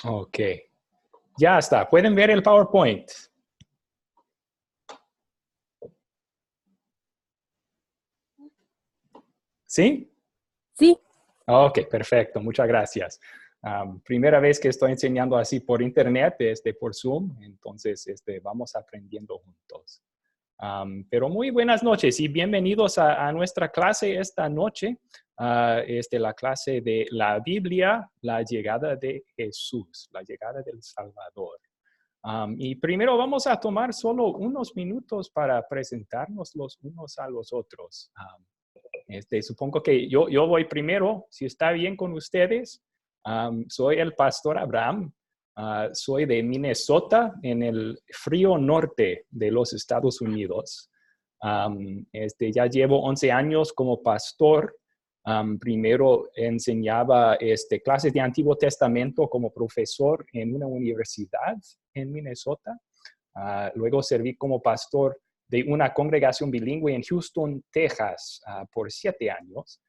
Ok, ya está. ¿Pueden ver el PowerPoint? ¿Sí? Sí. Ok, perfecto. Muchas gracias. Primera vez que estoy enseñando así por internet, por Zoom, entonces vamos aprendiendo juntos. Pero muy buenas noches y bienvenidos a nuestra clase esta noche. La clase de la Biblia, la llegada de Jesús, la llegada del Salvador. Y primero vamos a tomar solo unos minutos para presentarnos los unos a los otros. Supongo que yo voy primero, si está bien con ustedes. Soy el pastor Abraham. Soy de Minnesota, en el frío norte de los Estados Unidos. Ya llevo 11 años como pastor. Primero enseñaba clases de Antiguo Testamento como profesor en una universidad en Minnesota. Luego serví como pastor de una congregación bilingüe en Houston, Texas, por 7 años.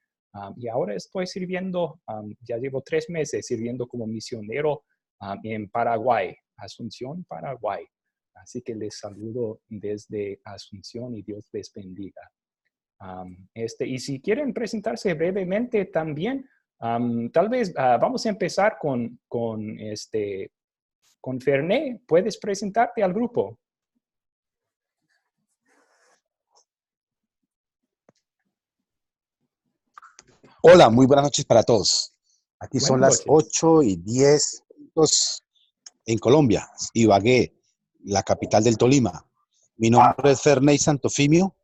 Y ahora estoy sirviendo, ya llevo 3 meses sirviendo como misionero en Paraguay, Asunción, Paraguay. Así que les saludo desde Asunción y Dios les bendiga. Y si quieren presentarse brevemente también, tal vez vamos a empezar con Ferné. ¿Puedes presentarte al grupo? Hola, muy buenas noches para todos. Aquí son Buenas las noches. 8:10 en Colombia, Ibagué, la capital del Tolima. Mi nombre es Ferney Santofimio,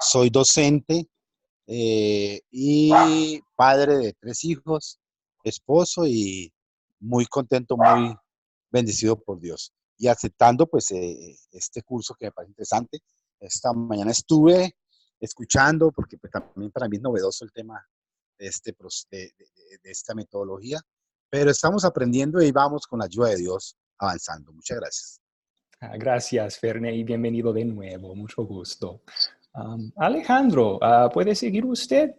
soy docente y padre de 3 hijos, esposo y muy contento, muy bendecido por Dios. Y aceptando pues este curso que me parece interesante. Esta mañana estuve escuchando porque pues, también para mí es novedoso el tema de esta metodología, pero estamos aprendiendo y vamos con la ayuda de Dios avanzando. Muchas gracias. Gracias, Ferne, y bienvenido de nuevo. Mucho gusto. Alejandro, ¿puede seguir usted?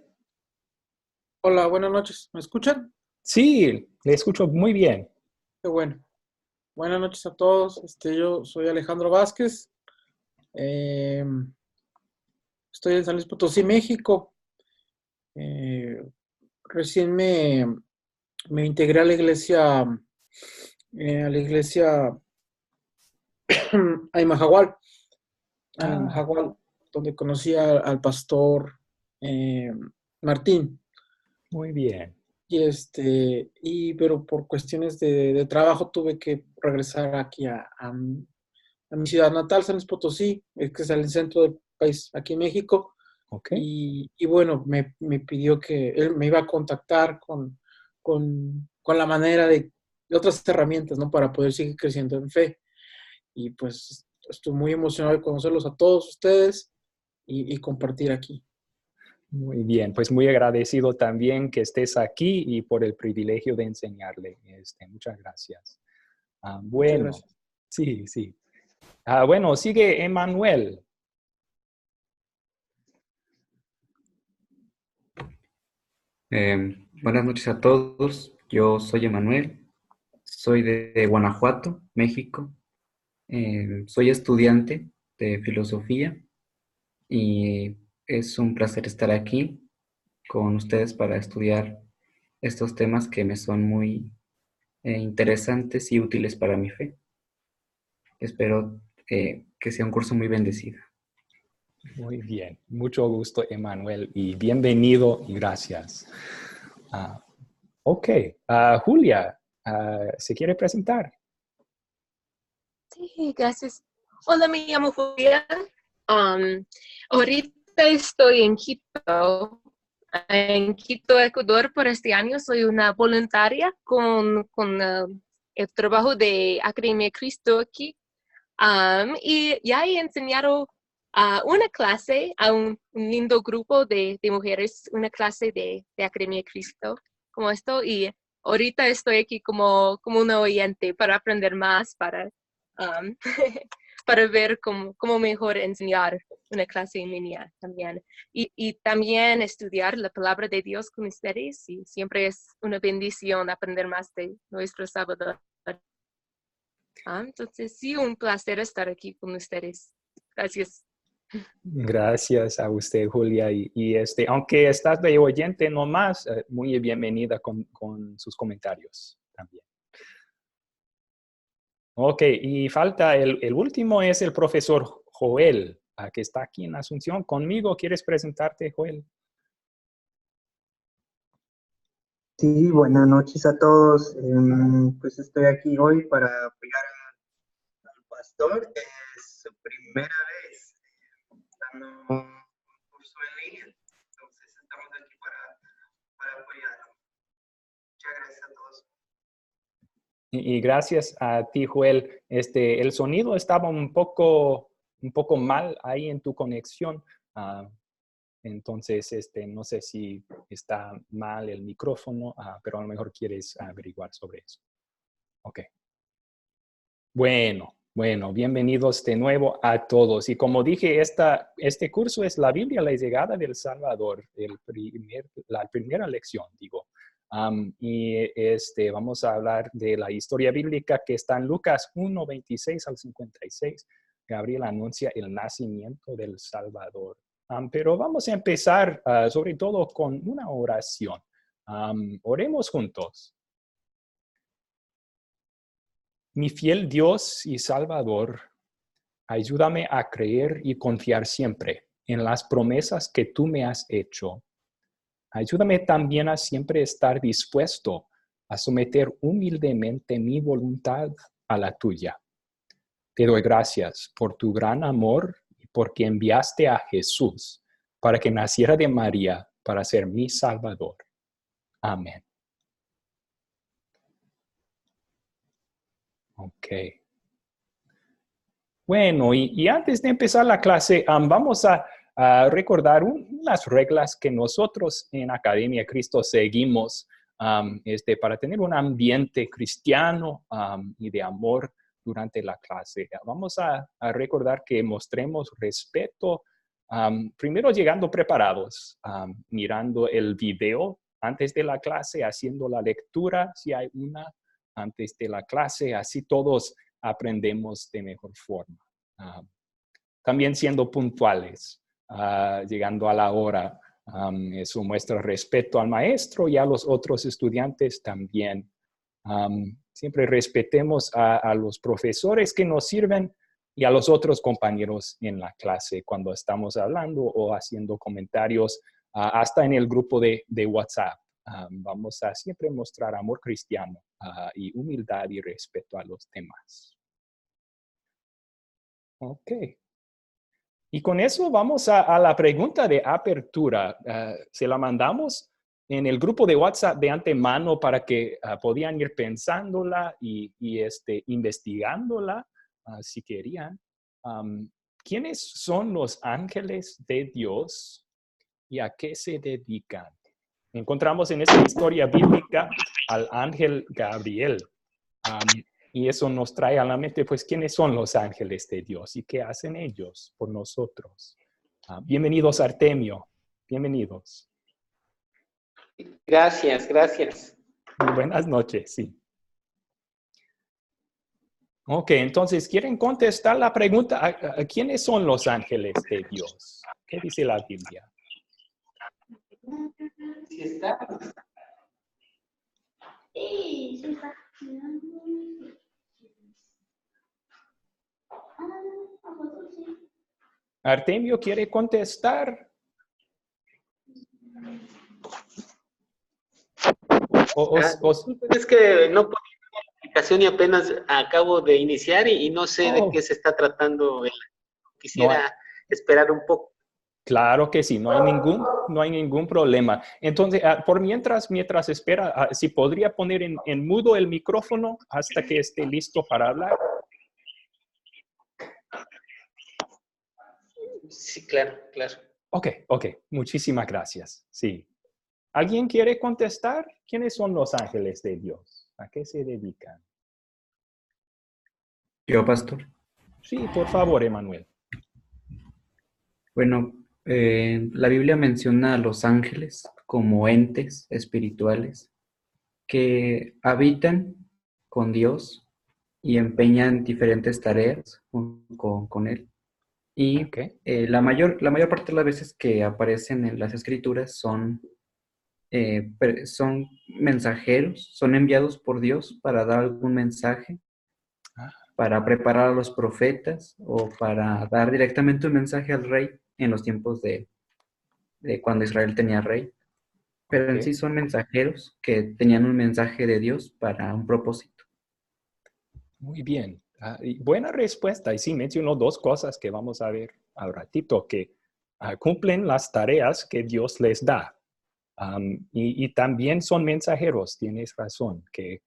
Hola, buenas noches. ¿Me escuchan? Sí, le escucho muy bien. Qué bueno. Buenas noches a todos. Yo soy Alejandro Vázquez. Eh, Estoy en San Luis Potosí, México. Eh, Recién me integré a la iglesia Aymajagual, donde conocí al pastor eh, Martín. Muy bien. Pero por cuestiones de trabajo tuve que regresar aquí a mi ciudad natal, San Luis Potosí, que es el centro del país, aquí en México. Okay. Y bueno, me pidió que él me iba a contactar con la manera de otras herramientas, ¿no? Para poder seguir creciendo en fe. Y pues estoy muy emocionado de conocerlos a todos ustedes y compartir aquí. Muy bien, pues muy agradecido también que estés aquí y por el privilegio de enseñarle. Muchas gracias. Muchas Bueno, gracias. sí. Bueno, sigue Emanuel. Buenas noches a todos. Yo soy Emanuel. Soy de Guanajuato, México. Soy estudiante de filosofía y es un placer estar aquí con ustedes para estudiar estos temas que me son muy interesantes y útiles para mi fe. Espero que sea un curso muy bendecido. Muy bien, mucho gusto, Emanuel, y bienvenido y gracias. Ok, Julia, ¿se quiere presentar? Sí, gracias. Hola, me llamo Julia. Ahorita estoy en Quito, Ecuador, por este año. Soy una voluntaria con el trabajo de Academia Cristo aquí. Y ya he enseñado una clase a un lindo grupo de mujeres, una clase de Academia Cristo, como esto. Y ahorita estoy aquí como una oyente para aprender más, para ver cómo mejor enseñar. una clase en línea también. Y también estudiar la palabra de Dios con ustedes. Y siempre es una bendición aprender más de nuestro Salvador. Entonces, sí, un placer estar aquí con ustedes. Gracias. Gracias a usted, Julia. Aunque estás de oyente nomás, muy bienvenida con sus comentarios también. Ok, y falta el último es el profesor Joel, que está aquí en Asunción conmigo. ¿Quieres presentarte, Joel? Sí, buenas noches a todos. Pues estoy aquí hoy para apoyar al pastor. Es su primera vez dando un curso en línea. Entonces estamos aquí para apoyarlo. Muchas gracias a todos. Y gracias a ti, Joel. El sonido estaba un poco mal ahí en tu conexión. Entonces, no sé si está mal el micrófono, pero a lo mejor quieres averiguar sobre eso. Ok. Bueno, bienvenidos de nuevo a todos. Y como dije, este curso es la Biblia, la llegada del Salvador, la primera lección, digo. Vamos a hablar de la historia bíblica que está en Lucas 1, 26 al 56. Gabriel anuncia el nacimiento del Salvador. Pero vamos a empezar sobre todo con una oración. Oremos juntos. Mi fiel Dios y Salvador, ayúdame a creer y confiar siempre en las promesas que tú me has hecho. Ayúdame también a siempre estar dispuesto a someter humildemente mi voluntad a la tuya. Te doy gracias por tu gran amor y porque enviaste a Jesús para que naciera de María para ser mi Salvador. Amén. Ok. Bueno, y antes de empezar la clase, vamos a recordar unas reglas que nosotros en Academia Cristo seguimos para tener un ambiente cristiano y de amor durante la clase. Vamos a recordar que mostremos respeto, primero llegando preparados, mirando el video antes de la clase, haciendo la lectura, si hay una, antes de la clase, así todos aprendemos de mejor forma. También siendo puntuales, llegando a la hora. Eso muestra respeto al maestro y a los otros estudiantes también. Siempre respetemos a los profesores que nos sirven y a los otros compañeros en la clase cuando estamos hablando o haciendo comentarios, hasta en el grupo de WhatsApp. Vamos a siempre mostrar amor cristiano y humildad y respeto a los demás. Ok. Y con eso vamos a la pregunta de apertura. Se la mandamos en el grupo de WhatsApp de antemano para que podían ir pensándola y investigándola si querían. ¿Quiénes son los ángeles de Dios y a qué se dedican? Encontramos en esta historia bíblica al ángel Gabriel. Y eso nos trae a la mente, pues, ¿quiénes son los ángeles de Dios y qué hacen ellos por nosotros? Bienvenidos, Artemio. Bienvenidos. Gracias. Muy buenas noches, sí. Ok, entonces, ¿quieren contestar la pregunta? ¿Quiénes son los ángeles de Dios? ¿Qué dice la Biblia? Sí está. Sí está. Artemio, ¿quiere contestar? Es que no ponía la aplicación y apenas acabo de iniciar y no sé de qué se está tratando. Quisiera esperar un poco. Claro que sí, no hay ningún problema. Entonces, por mientras espera, si podría poner en mudo el micrófono hasta que esté listo para hablar. Sí, claro. Ok, muchísimas gracias. Sí. ¿Alguien quiere contestar? ¿Quiénes son los ángeles de Dios? ¿A qué se dedican? Yo, pastor. Sí, por favor, Emanuel. Bueno, la Biblia menciona a los ángeles como entes espirituales que habitan con Dios y empeñan diferentes tareas con Él. Y Ok. la mayor parte de las veces que aparecen en las escrituras son mensajeros, son enviados por Dios para dar algún mensaje, Ah, para preparar a los profetas o para dar directamente un mensaje al rey en los tiempos de cuando Israel tenía rey. Pero ok. en sí son mensajeros que tenían un mensaje de Dios para un propósito. Muy bien. Y buena respuesta. Y sí, mencionó dos cosas que vamos a ver al ratito, que cumplen las tareas que Dios les da. Y también son mensajeros, tienes razón, que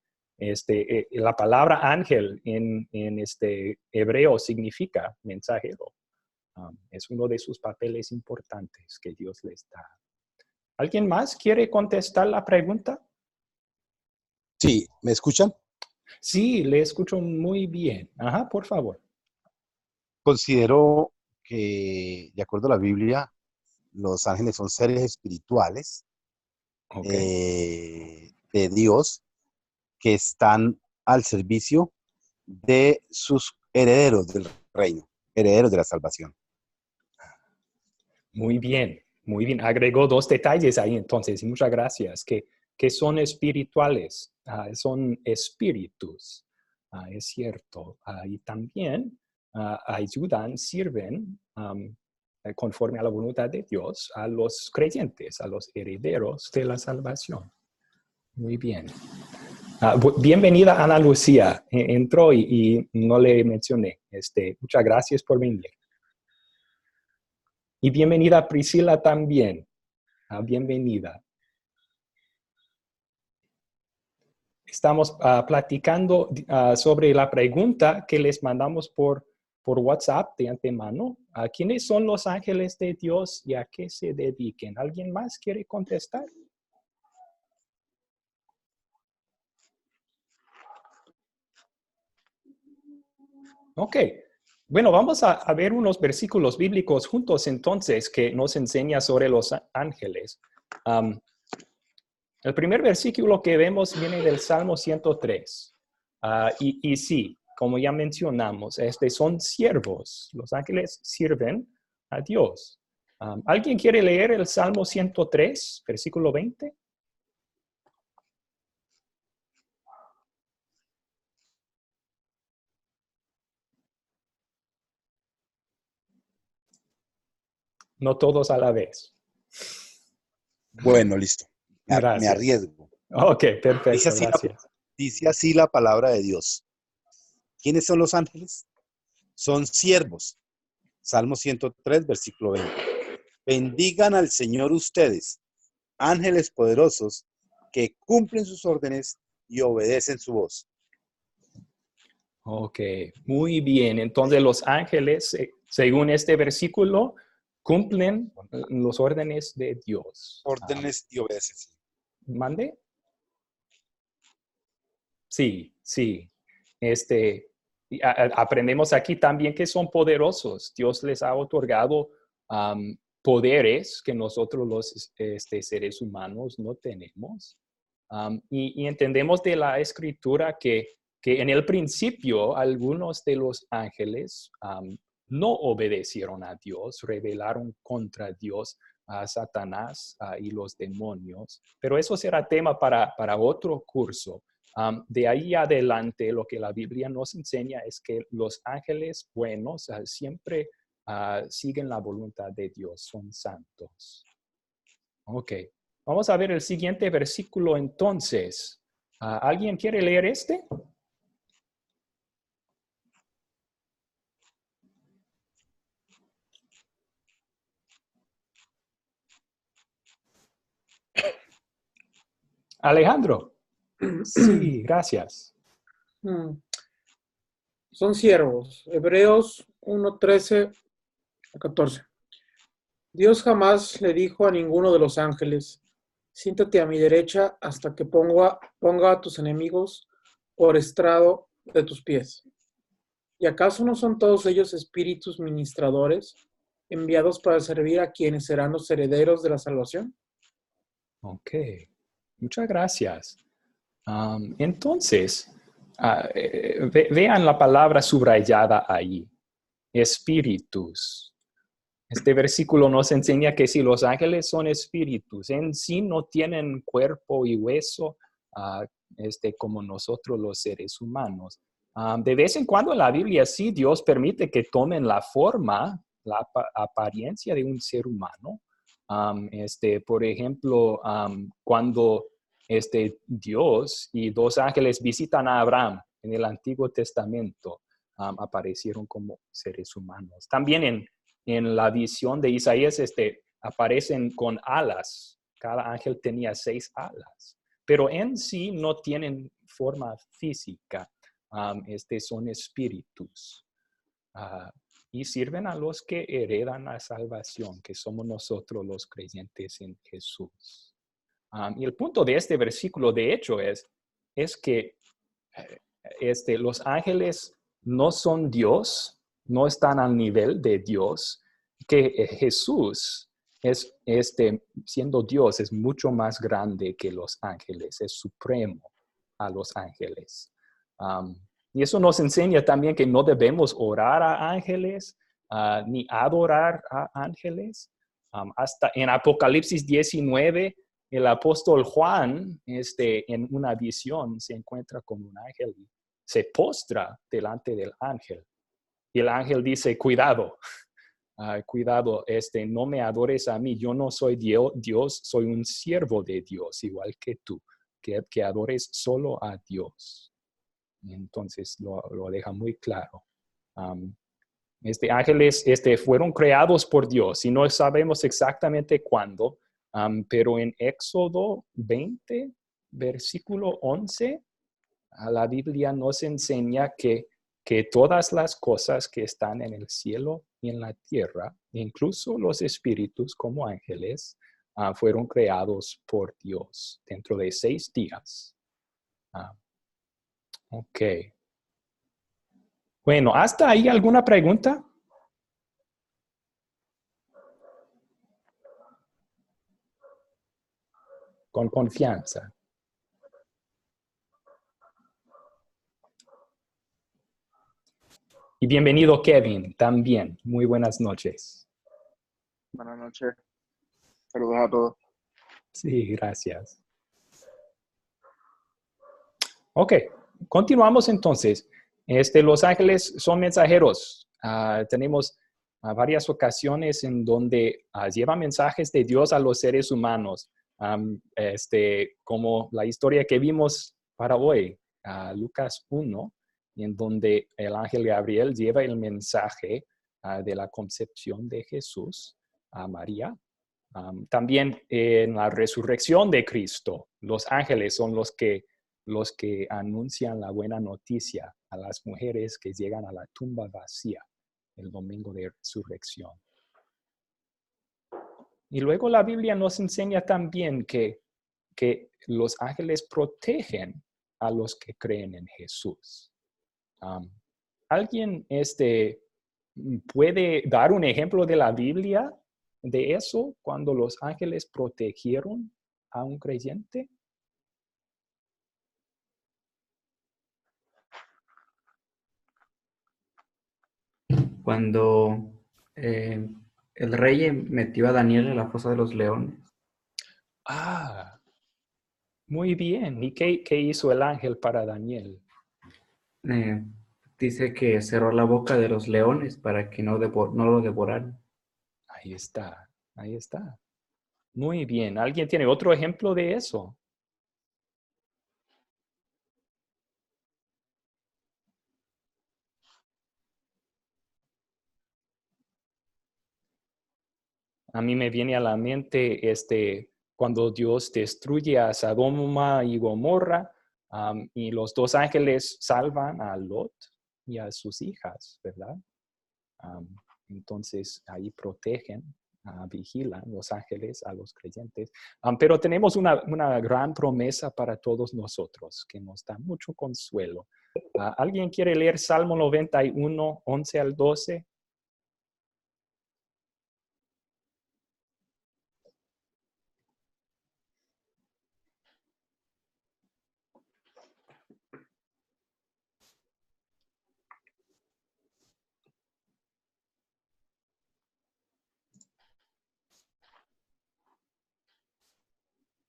la palabra ángel en este hebreo significa mensajero. Es uno de sus papeles importantes que Dios les da. ¿Alguien más quiere contestar la pregunta? Sí, ¿me escuchan? Sí, le escucho muy bien. Ajá, por favor. Considero que, de acuerdo a la Biblia, los ángeles son seres espirituales Ok. de Dios que están al servicio de sus herederos del reino, herederos de la salvación. Muy bien, muy bien. Agregó dos detalles ahí entonces, y muchas gracias, que son espirituales, son espíritus, es cierto. Y también ayudan, sirven conforme a la voluntad de Dios a los creyentes, a los herederos de la salvación. Muy bien. Bienvenida Ana Lucía. Entró y no le mencioné. Muchas gracias por venir. Y bienvenida Priscila también. Bienvenida. Estamos platicando sobre la pregunta que les mandamos por WhatsApp de antemano. ¿Quiénes son los ángeles de Dios y a qué se dediquen? ¿Alguien más quiere contestar? Ok. Bueno, vamos a ver unos versículos bíblicos juntos entonces que nos enseña sobre los ángeles. El primer versículo que vemos viene del Salmo 103. Y sí, como ya mencionamos, son siervos. Los ángeles sirven a Dios. ¿Alguien quiere leer el Salmo 103, versículo 20? No todos a la vez. Bueno, listo. Me Gracias. arriesgo. Ok, Dice perfecto, así, gracias. dice así la palabra de Dios. ¿Quiénes son los ángeles? Son siervos. Salmo 103, versículo 20. Bendigan al Señor ustedes, ángeles poderosos, que cumplen sus órdenes y obedecen su voz. Ok, muy bien. Entonces los ángeles, según este versículo, cumplen los órdenes de Dios. Órdenes y obedecen. ¿Mande? Sí, sí. Aprendemos aquí también que son poderosos. Dios les ha otorgado poderes que nosotros los seres humanos no tenemos. Y entendemos de la escritura que en el principio algunos de los ángeles no obedecieron a Dios, rebelaron contra Dios, a Satanás y los demonios. Pero eso será tema para otro curso. De ahí adelante, lo que la Biblia nos enseña es que los ángeles buenos siempre siguen la voluntad de Dios, son santos. Ok, vamos a ver el siguiente versículo entonces. ¿Alguien quiere leer este? Alejandro. Sí, gracias. Son siervos. Hebreos 1:13 a 14. Dios jamás le dijo a ninguno de los ángeles, siéntate a mi derecha hasta que ponga a tus enemigos por estrado de tus pies. ¿Y acaso no son todos ellos espíritus ministradores, enviados para servir a quienes serán los herederos de la salvación. Ok, muchas gracias. Entonces, vean la palabra subrayada ahí, espíritus. Este versículo nos enseña que si los ángeles son espíritus, en sí no tienen cuerpo y hueso, como nosotros los seres humanos. De vez en cuando en la Biblia sí Dios permite que tomen la forma, la apariencia de un ser humano. Por ejemplo, cuando Dios y dos ángeles visitan a Abraham en el Antiguo Testamento, aparecieron como seres humanos. También en la visión de Isaías aparecen con alas. Cada ángel tenía 6 alas, pero en sí no tienen forma física. Son espíritus. Y sirven a los que heredan la salvación, que somos nosotros los creyentes en Jesús. Y el punto de este versículo, de hecho, es que los ángeles no son Dios, no están al nivel de Dios, que Jesús siendo Dios, es mucho más grande que los ángeles, es supremo a los ángeles. Y eso nos enseña también que no debemos orar a ángeles, ni adorar a ángeles. Hasta en Apocalipsis 19, el apóstol Juan, en una visión, se encuentra con un ángel y se postra delante del ángel. Y el ángel dice, cuidado, cuidado, no me adores a mí, yo no soy Dios, soy un siervo de Dios, igual que tú, que adores solo a Dios. Entonces lo deja muy claro. Ángeles fueron creados por Dios y no sabemos exactamente cuándo, pero en Éxodo 20, versículo 11, la Biblia nos enseña que todas las cosas que están en el cielo y en la tierra, incluso los espíritus como ángeles, fueron creados por Dios dentro de 6 días. Ok. Bueno, ¿hasta ahí alguna pregunta? Con confianza. Y bienvenido, Kevin, también. Muy buenas noches. Buenas noches. Saludos a todos. Sí, gracias. Ok, continuamos entonces. Los ángeles son mensajeros. Tenemos varias ocasiones en donde llevan mensajes de Dios a los seres humanos, como la historia que vimos para hoy, Lucas 1, en donde el ángel Gabriel lleva el mensaje de la concepción de Jesús a María. También en la resurrección de Cristo, los ángeles son los que anuncian la buena noticia a las mujeres que llegan a la tumba vacía el domingo de resurrección. Y luego la Biblia nos enseña también que los ángeles protegen a los que creen en Jesús. ¿Alguien puede dar un ejemplo de la Biblia de eso, cuando los ángeles protegieron a un creyente? Cuando el rey metió a Daniel en la fosa de los leones. Muy bien. ¿Y qué hizo el ángel para Daniel? Dice que cerró la boca de los leones para que no lo devoraran. Ahí está, ahí está. Muy bien. ¿Alguien tiene otro ejemplo de eso? A mí me viene a la mente cuando Dios destruye a Sodoma y Gomorra, y los 2 ángeles salvan a Lot y a sus hijas, ¿verdad? Entonces ahí protegen, vigilan los ángeles a los creyentes. Pero tenemos una gran promesa para todos nosotros que nos da mucho consuelo. ¿Alguien quiere leer Salmo 91, 11 al 12?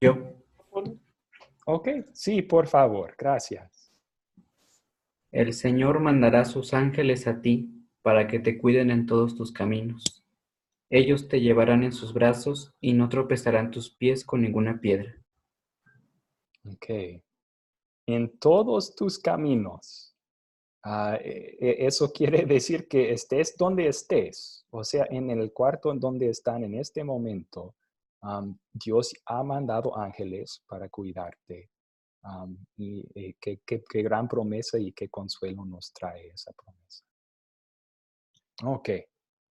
Yo. Ok, sí, por favor, gracias. El Señor mandará sus ángeles a ti para que te cuiden en todos tus caminos. Ellos te llevarán en sus brazos y no tropezarán tus pies con ninguna piedra. Ok. En todos tus caminos. Eso quiere decir que estés donde estés, o sea, en el cuarto en donde están en este momento. Dios ha mandado ángeles para cuidarte. Y qué gran promesa y qué consuelo nos trae esa promesa. Ok.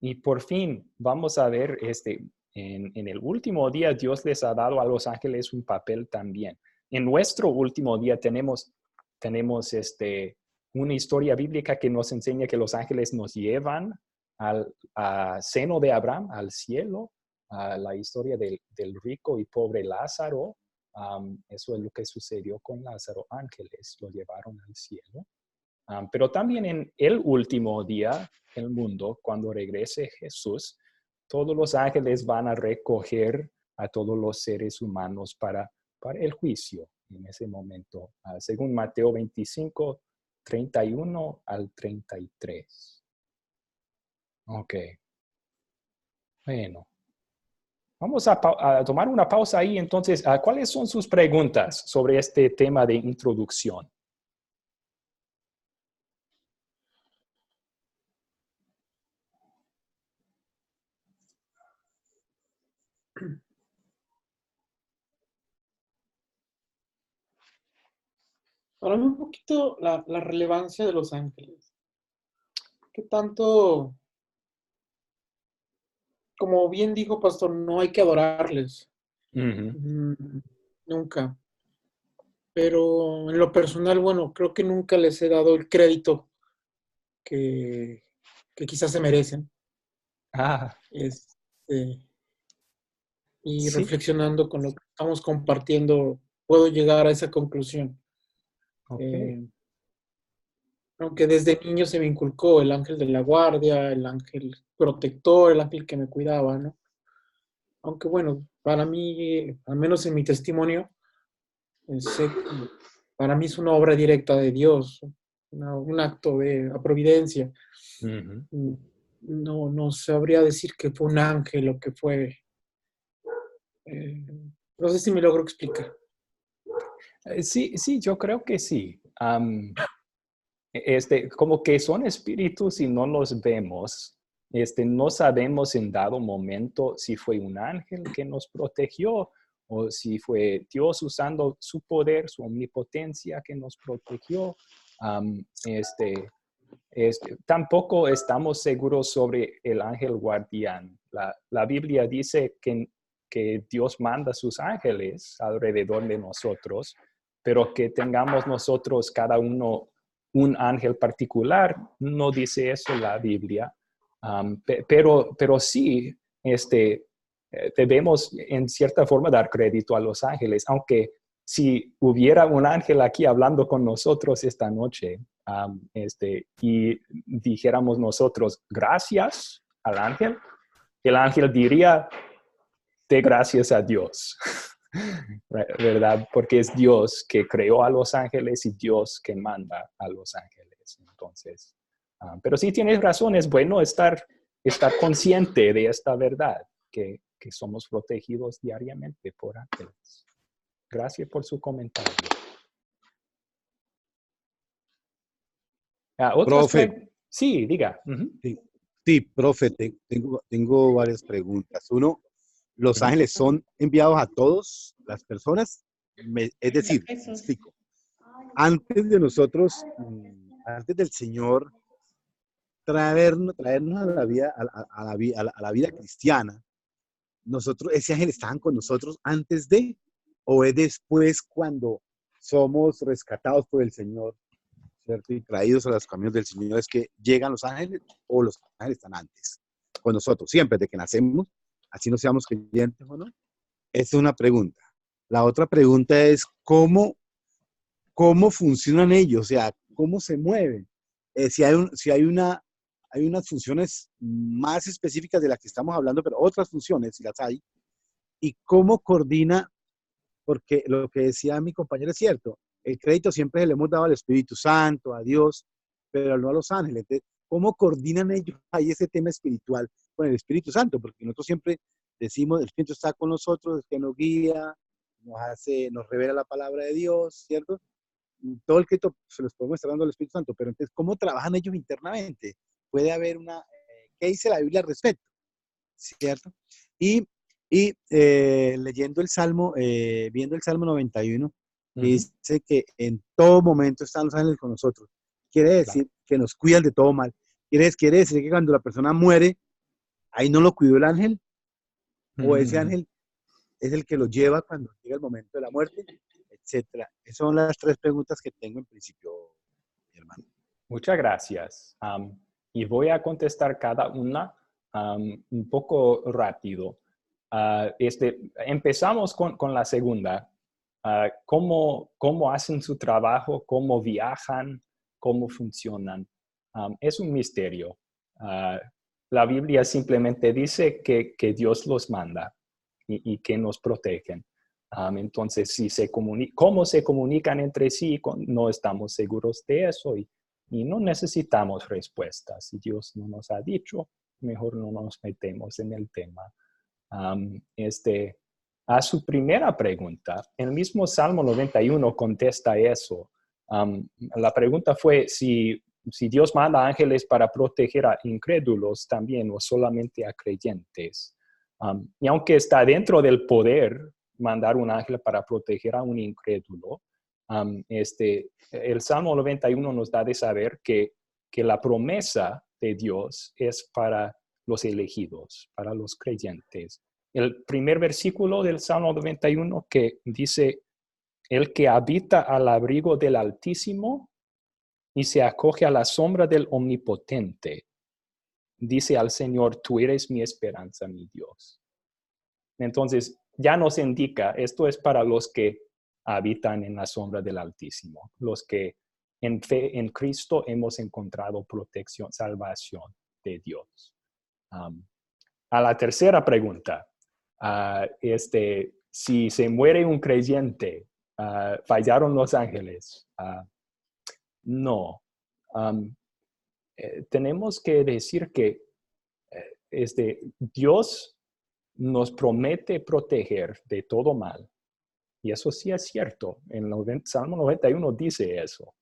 Y por fin vamos a ver, en el último día Dios les ha dado a los ángeles un papel también. En nuestro último día tenemos una historia bíblica que nos enseña que los ángeles nos llevan al seno de Abraham, al cielo, a la historia del rico y pobre Lázaro. Eso es lo que sucedió con Lázaro. Ángeles lo llevaron al cielo. Pero también en el último día del mundo, cuando regrese Jesús, todos los ángeles van a recoger a todos los seres humanos para el juicio en ese momento, según Mateo 25, 31 al 33. Ok. Bueno. Vamos a tomar una pausa ahí. Entonces, ¿cuáles son sus preguntas sobre este tema de introducción? Para mí un poquito la relevancia de los ángeles. ¿Qué tanto, como bien dijo Pastor, no hay que adorarles? Nunca. Pero en lo personal, bueno, creo que nunca les he dado el crédito que quizás se merecen. Y Sí. reflexionando con lo que estamos compartiendo, puedo llegar a esa conclusión. Okay. Aunque desde niño se me inculcó el ángel de la guardia, el ángel protector, el ángel que me cuidaba, ¿no? Aunque bueno, para mí, al menos en mi testimonio, para mí es una obra directa de Dios, un acto de providencia. No sabría decir que fue un ángel o que fue... no sé si me logro explicar. Sí, yo creo que sí. Como que son espíritus y no los vemos. No sabemos en dado momento si fue un ángel que nos protegió o si fue Dios usando su poder, su omnipotencia que nos protegió. Tampoco estamos seguros sobre el ángel guardián. La Biblia dice que Dios manda sus ángeles alrededor de nosotros, pero que tengamos nosotros cada uno un ángel particular, no dice eso la Biblia. Pero sí, debemos en cierta forma dar crédito a los ángeles, aunque si hubiera un ángel aquí hablando con nosotros esta noche, y dijéramos nosotros gracias al ángel, el ángel diría de gracias a Dios, ¿verdad? Porque es Dios que creó a los ángeles y Dios que manda a los ángeles. Entonces, pero sí tienes razón, es bueno estar consciente de esta verdad, que somos protegidos diariamente por ángeles. Gracias por su comentario. Profe. Sí, diga. Sí, profe, tengo varias preguntas. Uno, ¿los ángeles son enviados a todas las personas? Es decir, me explico. Antes de nosotros, antes del Señor traernos a la vida, a la vida cristiana, nosotros, ese ángel estaban con nosotros antes de, o es después cuando somos rescatados por el Señor, ¿cierto? Y traídos a los caminos del Señor, es que llegan los ángeles, o los ángeles están antes con nosotros, siempre desde que nacemos, así no seamos creyentes o no. Esa es una pregunta. La otra pregunta es cómo funcionan ellos, o sea, cómo se mueven. Si hay unas funciones más específicas de las que estamos hablando, pero otras funciones, si las hay, y cómo coordina, porque lo que decía mi compañero es cierto. El crédito siempre se le hemos dado al Espíritu Santo, a Dios, pero no a los ángeles. Entonces, ¿cómo coordinan ellos ahí ese tema espiritual con el Espíritu Santo? Porque nosotros siempre decimos, el Espíritu está con nosotros, es que nos guía, nos revela la palabra de Dios, ¿cierto? Y todo el crédito se los podemos estar dando al Espíritu Santo, pero entonces, ¿cómo trabajan ellos internamente? Puede haber ¿qué dice la Biblia al respecto? ¿Cierto? Y leyendo el Salmo, viendo el Salmo 91, dice que en todo momento están los ángeles con nosotros. Quiere decir que nos cuidan de todo mal. Quiere decir que cuando la persona muere, ahí no lo cuidó el ángel, o ese ángel es el que lo lleva cuando llega el momento de la muerte, etcétera. Esas son las 3 preguntas que tengo en principio, mi hermano. Muchas gracias. Y voy a contestar cada una un poco rápido. Empezamos con la segunda. ¿Cómo hacen su trabajo? ¿Cómo viajan? ¿Cómo funcionan? Es un misterio. La Biblia simplemente dice que Dios los manda y que nos protegen. Entonces, ¿cómo se comunican entre sí? No estamos seguros de eso y no necesitamos respuestas. Si Dios no nos ha dicho, mejor no nos metemos en el tema. A su primera pregunta, el mismo Salmo 91 contesta eso. La pregunta fue si Dios manda ángeles para proteger a incrédulos también o solamente a creyentes. Y aunque está dentro del poder mandar un ángel para proteger a un incrédulo, el Salmo 91 nos da de saber que la promesa de Dios es para los elegidos, para los creyentes. El primer versículo del Salmo 91 que dice, el que habita al abrigo del Altísimo y se acoge a la sombra del Omnipotente, dice al Señor, tú eres mi esperanza, mi Dios. Entonces, ya nos indica, esto es para los que habitan en la sombra del Altísimo, los que en fe en Cristo hemos encontrado protección, salvación de Dios. A la tercera pregunta, si se muere un creyente, ¿fallaron los ángeles? No. Tenemos que decir que Dios nos promete proteger de todo mal. Y eso sí es cierto. En el Salmo 91 dice eso.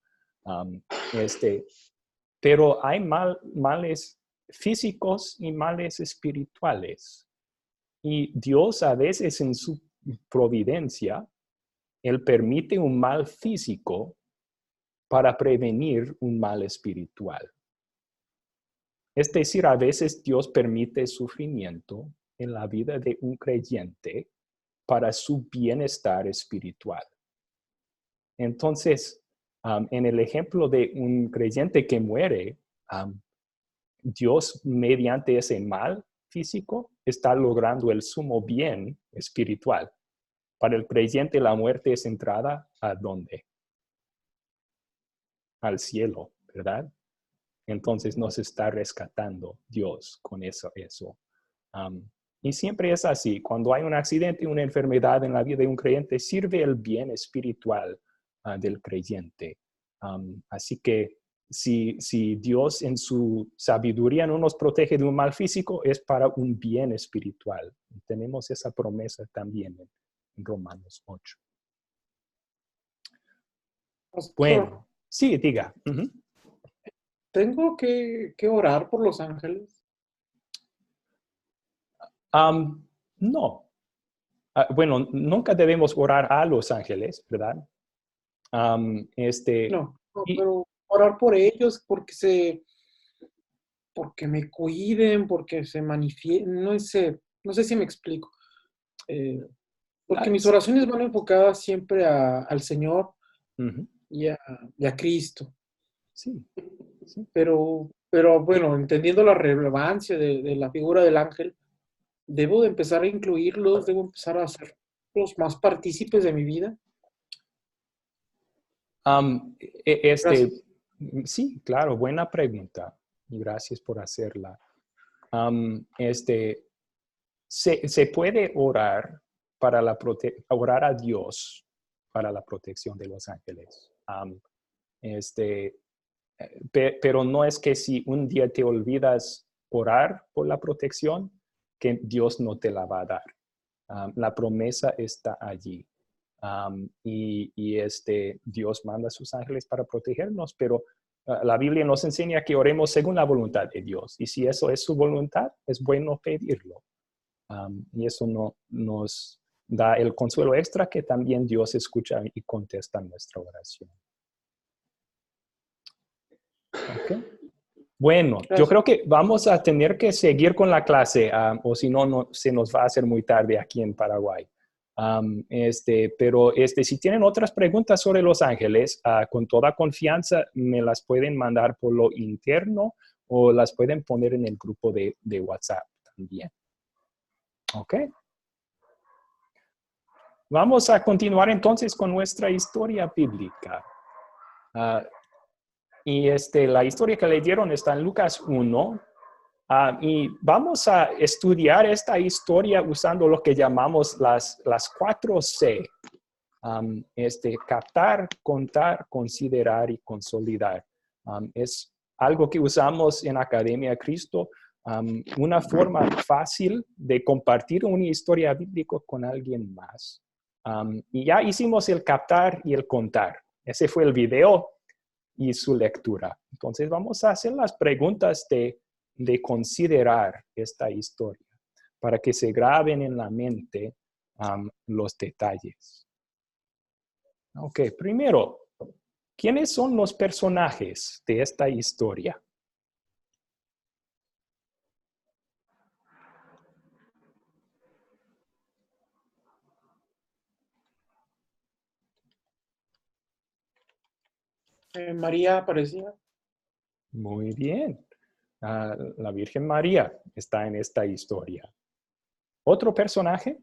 Pero hay males físicos y males espirituales. Y Dios a veces en su providencia, Él permite un mal físico para prevenir un mal espiritual. Es decir, a veces Dios permite sufrimiento en la vida de un creyente para su bienestar espiritual. Entonces, en el ejemplo de un creyente que muere, Dios, mediante ese mal físico, está logrando el sumo bien espiritual. Para el creyente, la muerte es entrada ¿a dónde? Al cielo, ¿verdad? Entonces nos está rescatando Dios con eso. Y siempre es así. Cuando hay un accidente, una enfermedad en la vida de un creyente, sirve el bien espiritual del creyente. Así que si Dios en su sabiduría no nos protege de un mal físico, es para un bien espiritual. Tenemos esa promesa también en Romanos 8. Bueno, sí, diga. ¿Tengo que orar por los ángeles? No. Bueno, nunca debemos orar a los ángeles, ¿verdad? No, pero orar por ellos porque me cuiden, porque se manifiesten, no sé si me explico. Porque mis oraciones van enfocadas siempre al Señor y a Cristo. Sí. Pero bueno, entendiendo la relevancia de la figura del ángel, ¿debo de empezar a incluirlos? ¿Debo empezar a hacerlos más partícipes de mi vida? Sí, claro, buena pregunta. Y gracias por hacerla. Se puede orar para orar a Dios para la protección de los ángeles. Pero no es que si un día te olvidas orar por la protección, que Dios no te la va a dar. La promesa está allí. Dios manda a sus ángeles para protegernos, pero la Biblia nos enseña que oremos según la voluntad de Dios. Y si eso es su voluntad, es bueno pedirlo. Y eso nos da el consuelo extra que también Dios escucha y contesta nuestra oración. Okay. Bueno, yo creo que vamos a tener que seguir con la clase, o si no, se nos va a hacer muy tarde aquí en Paraguay. Pero si tienen otras preguntas sobre los ángeles, con toda confianza me las pueden mandar por lo interno o las pueden poner en el grupo de WhatsApp también. ¿Ok? Vamos a continuar entonces con nuestra historia bíblica. Y la historia que le dieron está en Lucas 1. Y vamos a estudiar esta historia usando lo que llamamos las 4C. Captar, contar, considerar y consolidar. Es algo que usamos en Academia Cristo. Una forma fácil de compartir una historia bíblica con alguien más. Y ya hicimos el captar y el contar. Ese fue el video y su lectura. Entonces vamos a hacer las preguntas de considerar esta historia para que se graben en la mente los detalles. Ok, primero, ¿quiénes son los personajes de esta historia? María aparecía. Muy bien. La Virgen María está en esta historia. ¿Otro personaje?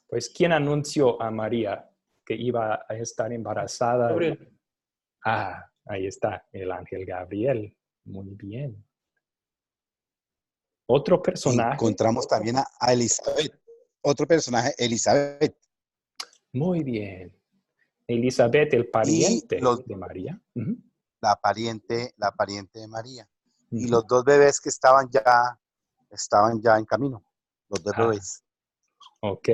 Pues, ¿quién anunció a María que iba a estar embarazada? Gabriel. Ahí está, el ángel Gabriel. Muy bien. ¿Otro personaje? Encontramos también a Elizabeth. Otro personaje, Elizabeth. Muy bien. Elizabeth, el pariente de María. La pariente de María. Y los dos bebés que estaban ya en camino. Los dos bebés. Ok.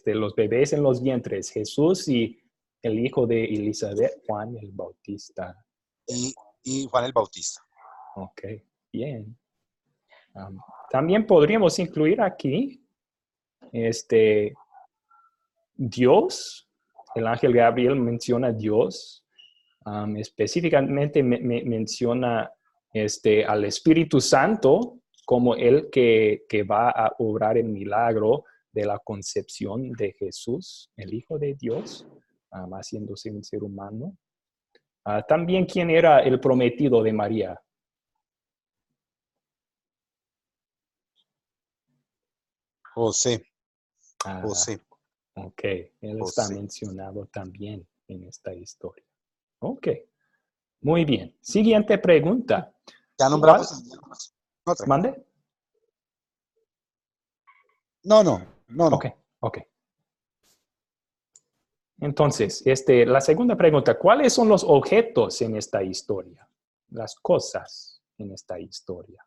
Los bebés en los vientres, Jesús y el hijo de Elizabeth, Juan el Bautista. Y Juan el Bautista. Ok, bien. También podríamos incluir aquí Dios. El ángel Gabriel menciona a Dios. Específicamente menciona al Espíritu Santo como el que va a obrar el milagro de la concepción de Jesús, el Hijo de Dios, haciéndose un ser humano. También, ¿quién era el prometido de María? José. Ok, él está mencionado también en esta historia. Ok, muy bien. Siguiente pregunta. ¿Ya nombramos? ¿Mande? No. Ok. Entonces, la segunda pregunta, ¿cuáles son los objetos en esta historia? Las cosas en esta historia.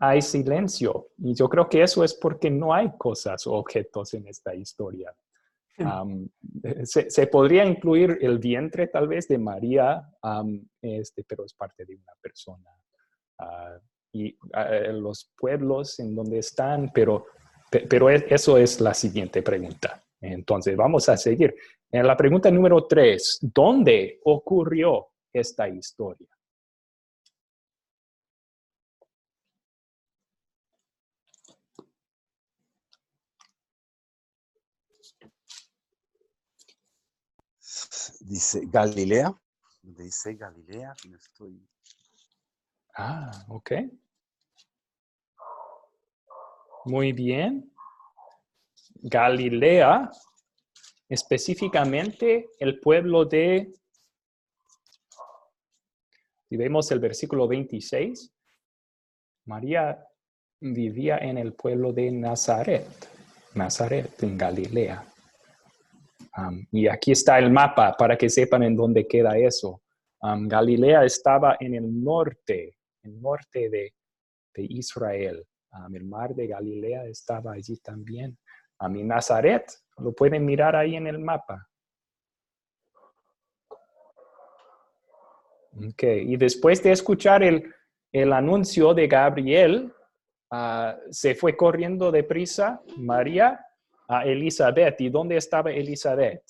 Hay silencio. Y yo creo que eso es porque no hay cosas o objetos en esta historia. Se podría incluir el vientre tal vez de María, pero es parte de una persona. Y los pueblos en donde están, pero eso es la siguiente pregunta. Entonces, vamos a seguir. En la pregunta número 3, ¿dónde ocurrió esta historia? Dice Galilea. Dice Galilea. No estoy... Ah, ok. Muy bien. Galilea, específicamente el pueblo de, si vemos el versículo 26, María vivía en el pueblo de Nazaret, en Galilea. Y aquí está el mapa para que sepan en dónde queda eso. Galilea estaba en el norte de Israel. El mar de Galilea estaba allí también. Y Nazaret, lo pueden mirar ahí en el mapa. Okay. Y después de escuchar el anuncio de Gabriel, se fue corriendo deprisa María a Elizabeth. ¿Y dónde estaba Elizabeth?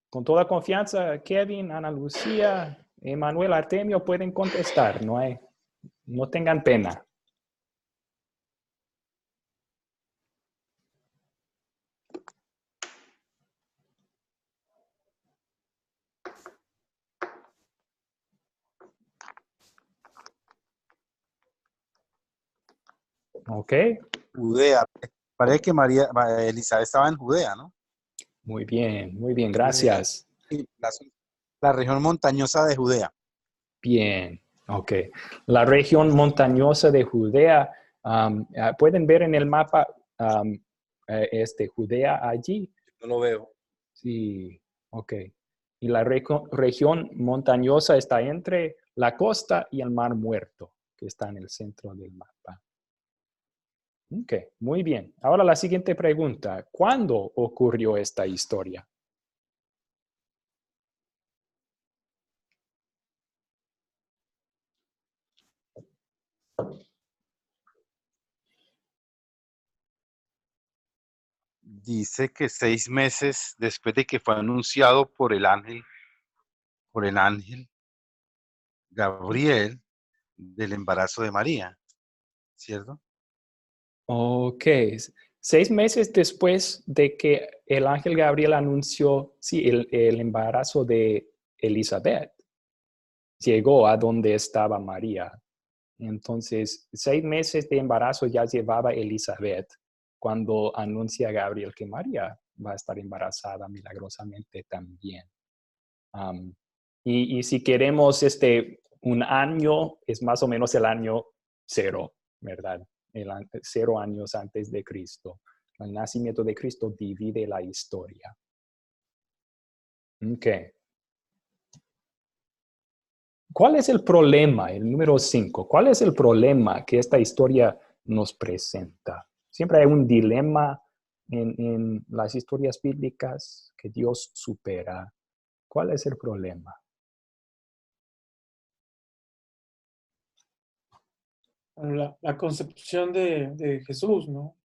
Con toda confianza, Kevin, Ana Lucía, Emanuel, Artemio pueden contestar. No tengan pena. Ok. Judea. Parece que Elizabeth estaba en Judea, ¿no? Muy bien, gracias. La región montañosa de Judea. Bien, ok. La región montañosa de Judea, pueden ver en el mapa Judea allí. No lo veo. Sí, ok. Y la región montañosa está entre la costa y el Mar Muerto, que está en el centro del mapa. Ok, muy bien. Ahora la siguiente pregunta. ¿Cuándo ocurrió esta historia? Dice que 6 meses después de que fue anunciado por el ángel Gabriel del embarazo de María, ¿cierto? Ok, 6 meses después de que el ángel Gabriel anunció, sí, el embarazo de Elizabeth, llegó a donde estaba María. Entonces, 6 meses de embarazo ya llevaba Elizabeth cuando anuncia a Gabriel que María va a estar embarazada milagrosamente también. Y si queremos un año, es más o menos el año 0, ¿verdad? 0 años antes de Cristo. El nacimiento de Cristo divide la historia. Ok. ¿Cuál es el problema? El número 5. ¿Cuál es el problema que esta historia nos presenta? Siempre hay un dilema en las historias bíblicas que Dios supera. ¿Cuál es el problema? La concepción de Jesús, ¿no?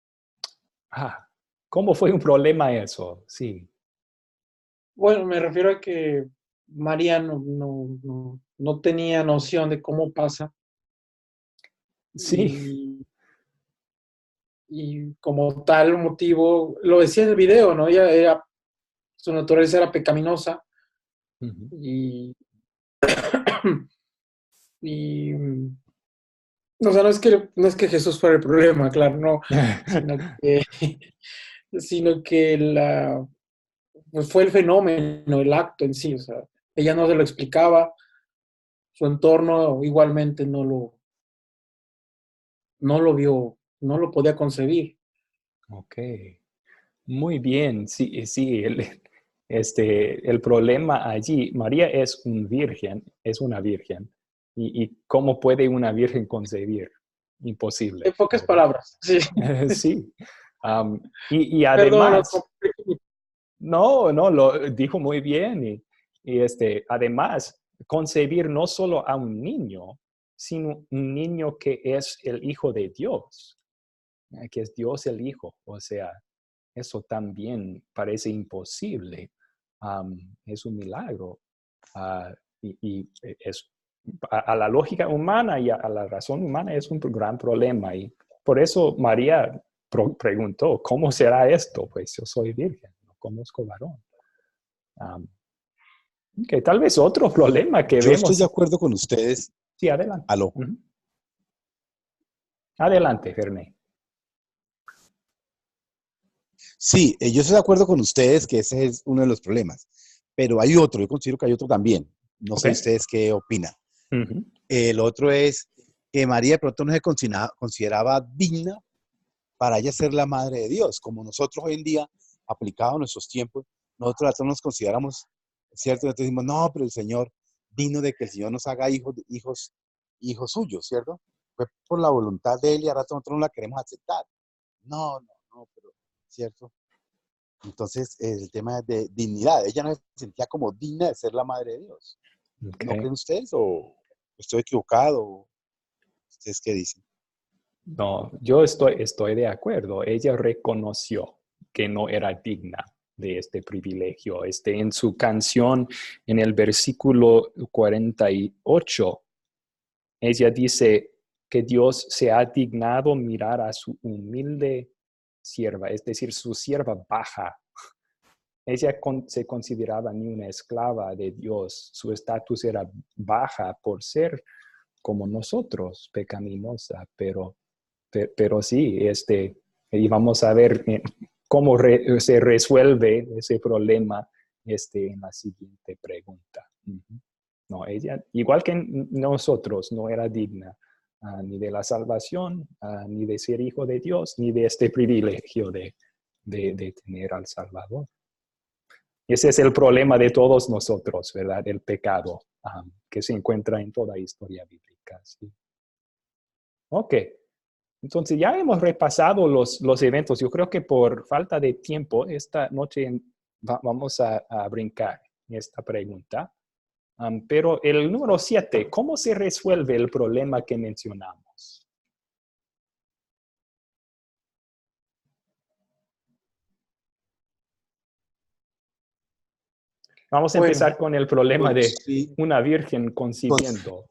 ¿Cómo fue un problema eso? Sí. Bueno, me refiero a que María no tenía noción de cómo pasa. Sí. Y como tal motivo, lo decía en el video, ¿no? Su naturaleza era pecaminosa. Uh-huh. Y o sea, no es que Jesús fuera el problema, claro, no, sino que pues fue el fenómeno, el acto en sí, o sea, ella no se lo explicaba, su entorno igualmente no lo vio, no lo podía concebir. Ok, muy bien, sí, el problema allí, María es una virgen, y ¿cómo puede una virgen concebir? Imposible. En pocas palabras, sí. Sí, y Perdón, además, no, lo dijo muy bien, y además, concebir no solo a un niño, sino un niño que es el Hijo de Dios, que es Dios el Hijo, o sea, eso también parece imposible. Es un milagro y es a la lógica humana y a la razón humana es un gran problema. Y por eso María preguntó, ¿cómo será esto? Pues yo soy virgen, no conozco varón. Que tal vez otro problema que Yo estoy vemos. de acuerdo con ustedes. Sí, adelante. Aló. Adelante, Ferné. Sí, yo estoy de acuerdo con ustedes que ese es uno de los problemas. Pero hay otro, yo considero que hay otro también. No sé ustedes qué opinan. El otro es que María de pronto no se consideraba digna para ella ser la madre de Dios. Como nosotros hoy en día, aplicado a nuestros tiempos, nosotros nos consideramos, ¿cierto? Nosotros decimos, no, pero el Señor digno de que el Señor nos haga hijos suyos, ¿cierto? Fue por la voluntad de Él y a rato nosotros no la queremos aceptar. No, pero, ¿cierto? Entonces, el tema de dignidad. Ella no se sentía como digna de ser la madre de Dios. ¿No creen ustedes? ¿O estoy equivocado? ¿Ustedes qué dicen? No, yo estoy de acuerdo. Ella reconoció que no era digna de este privilegio. En su canción, en el versículo 48, ella dice que Dios se ha dignado mirar a su humilde sierva, es decir, su sierva baja. Ella se consideraba ni una esclava de Dios. Su estatus era baja por ser como nosotros, pecaminosa, pero sí, y vamos a ver cómo se resuelve ese problema en la siguiente pregunta. No, ella, igual que nosotros, no era digna ni de la salvación, ni de ser hijo de Dios, ni de este privilegio de tener al Salvador. Ese es el problema de todos nosotros, ¿verdad? El pecado que se encuentra en toda historia bíblica. ¿Sí? Ok. Entonces ya hemos repasado los eventos. Yo creo que por falta de tiempo, esta noche vamos a brincar esta pregunta. Pero el número 7, ¿cómo se resuelve el problema que mencionamos? Vamos a empezar con el problema de una virgen concibiendo.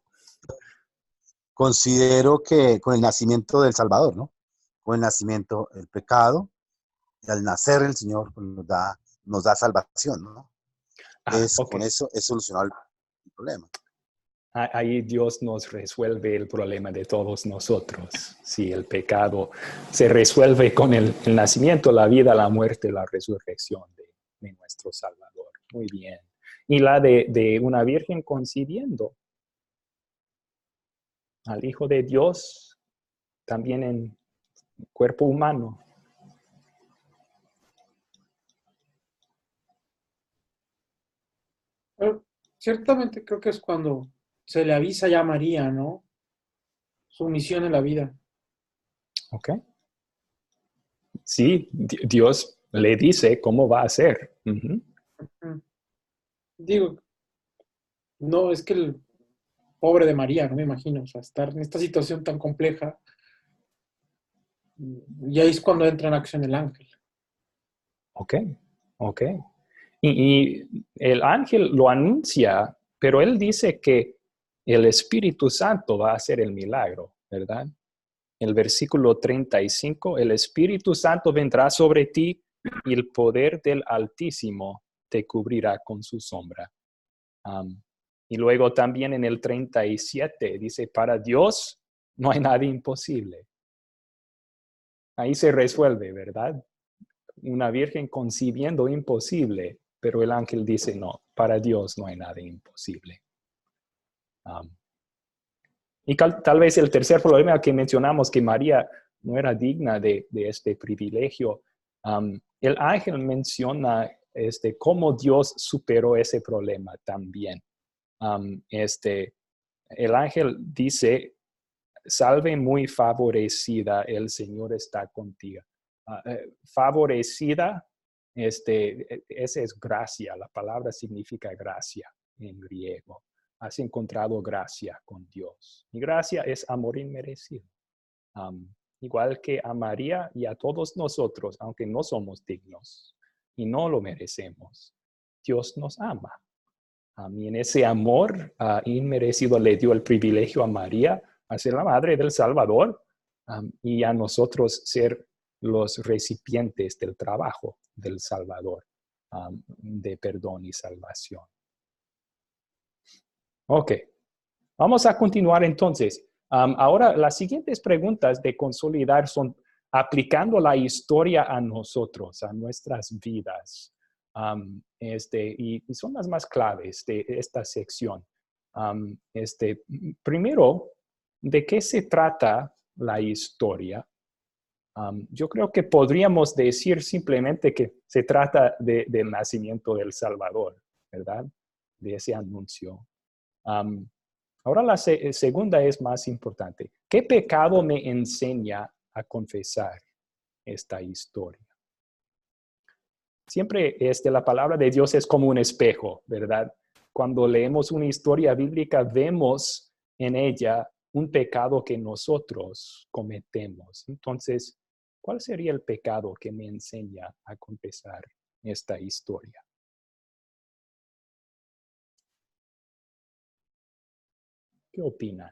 Considero que con el nacimiento del Salvador, ¿no? Con el nacimiento, el pecado, y al nacer el Señor pues, nos da salvación, ¿no? Con eso es solucionado el problema. Ahí Dios nos resuelve el problema de todos nosotros. Sí, el pecado se resuelve con el nacimiento, la vida, la muerte, la resurrección de nuestro Salvador. Muy bien. Y la de una virgen concibiendo al Hijo de Dios, también en cuerpo humano. Pero ciertamente creo que es cuando se le avisa ya a María, ¿no? Su misión en la vida. Ok. Sí, Dios le dice cómo va a ser. Digo, no, es que el pobre de María, no me imagino, o sea, estar en esta situación tan compleja, y ahí es cuando entra en acción el ángel. Ok. Y el ángel lo anuncia, pero él dice que el Espíritu Santo va a hacer el milagro, ¿verdad? El versículo 35, el Espíritu Santo vendrá sobre ti y el poder del Altísimo te cubrirá con su sombra. Y luego también en el 37 dice, para Dios no hay nada imposible. Ahí se resuelve, ¿verdad? Una virgen concibiendo imposible, pero el ángel dice, no, para Dios no hay nada imposible. Y tal vez el tercer problema que mencionamos, que María no era digna de este privilegio, el ángel menciona cómo Dios superó ese problema también. El ángel dice, salve muy favorecida, el Señor está contigo. Favorecida, esa es gracia, la palabra significa gracia en griego. Has encontrado gracia con Dios. Y gracia es amor inmerecido. Igual que a María y a todos nosotros, aunque no somos dignos y no lo merecemos, Dios nos ama. Y en ese amor inmerecido le dio el privilegio a María a ser la madre del Salvador y a nosotros ser los recipientes del trabajo del Salvador de perdón y salvación. Ok, vamos a continuar entonces. Ahora, las siguientes preguntas de consolidar son aplicando la historia a nosotros, a nuestras vidas. Y son las más claves de esta sección. Primero, ¿de qué se trata la historia? Yo creo que podríamos decir simplemente que se trata del nacimiento del Salvador, ¿verdad? De ese anuncio. Ahora la segunda es más importante. ¿Qué pecado me enseña a confesar esta historia? Siempre la palabra de Dios es como un espejo, ¿verdad? Cuando leemos una historia bíblica, vemos en ella un pecado que nosotros cometemos. Entonces, ¿cuál sería el pecado que me enseña a confesar esta historia? ¿Qué opinan?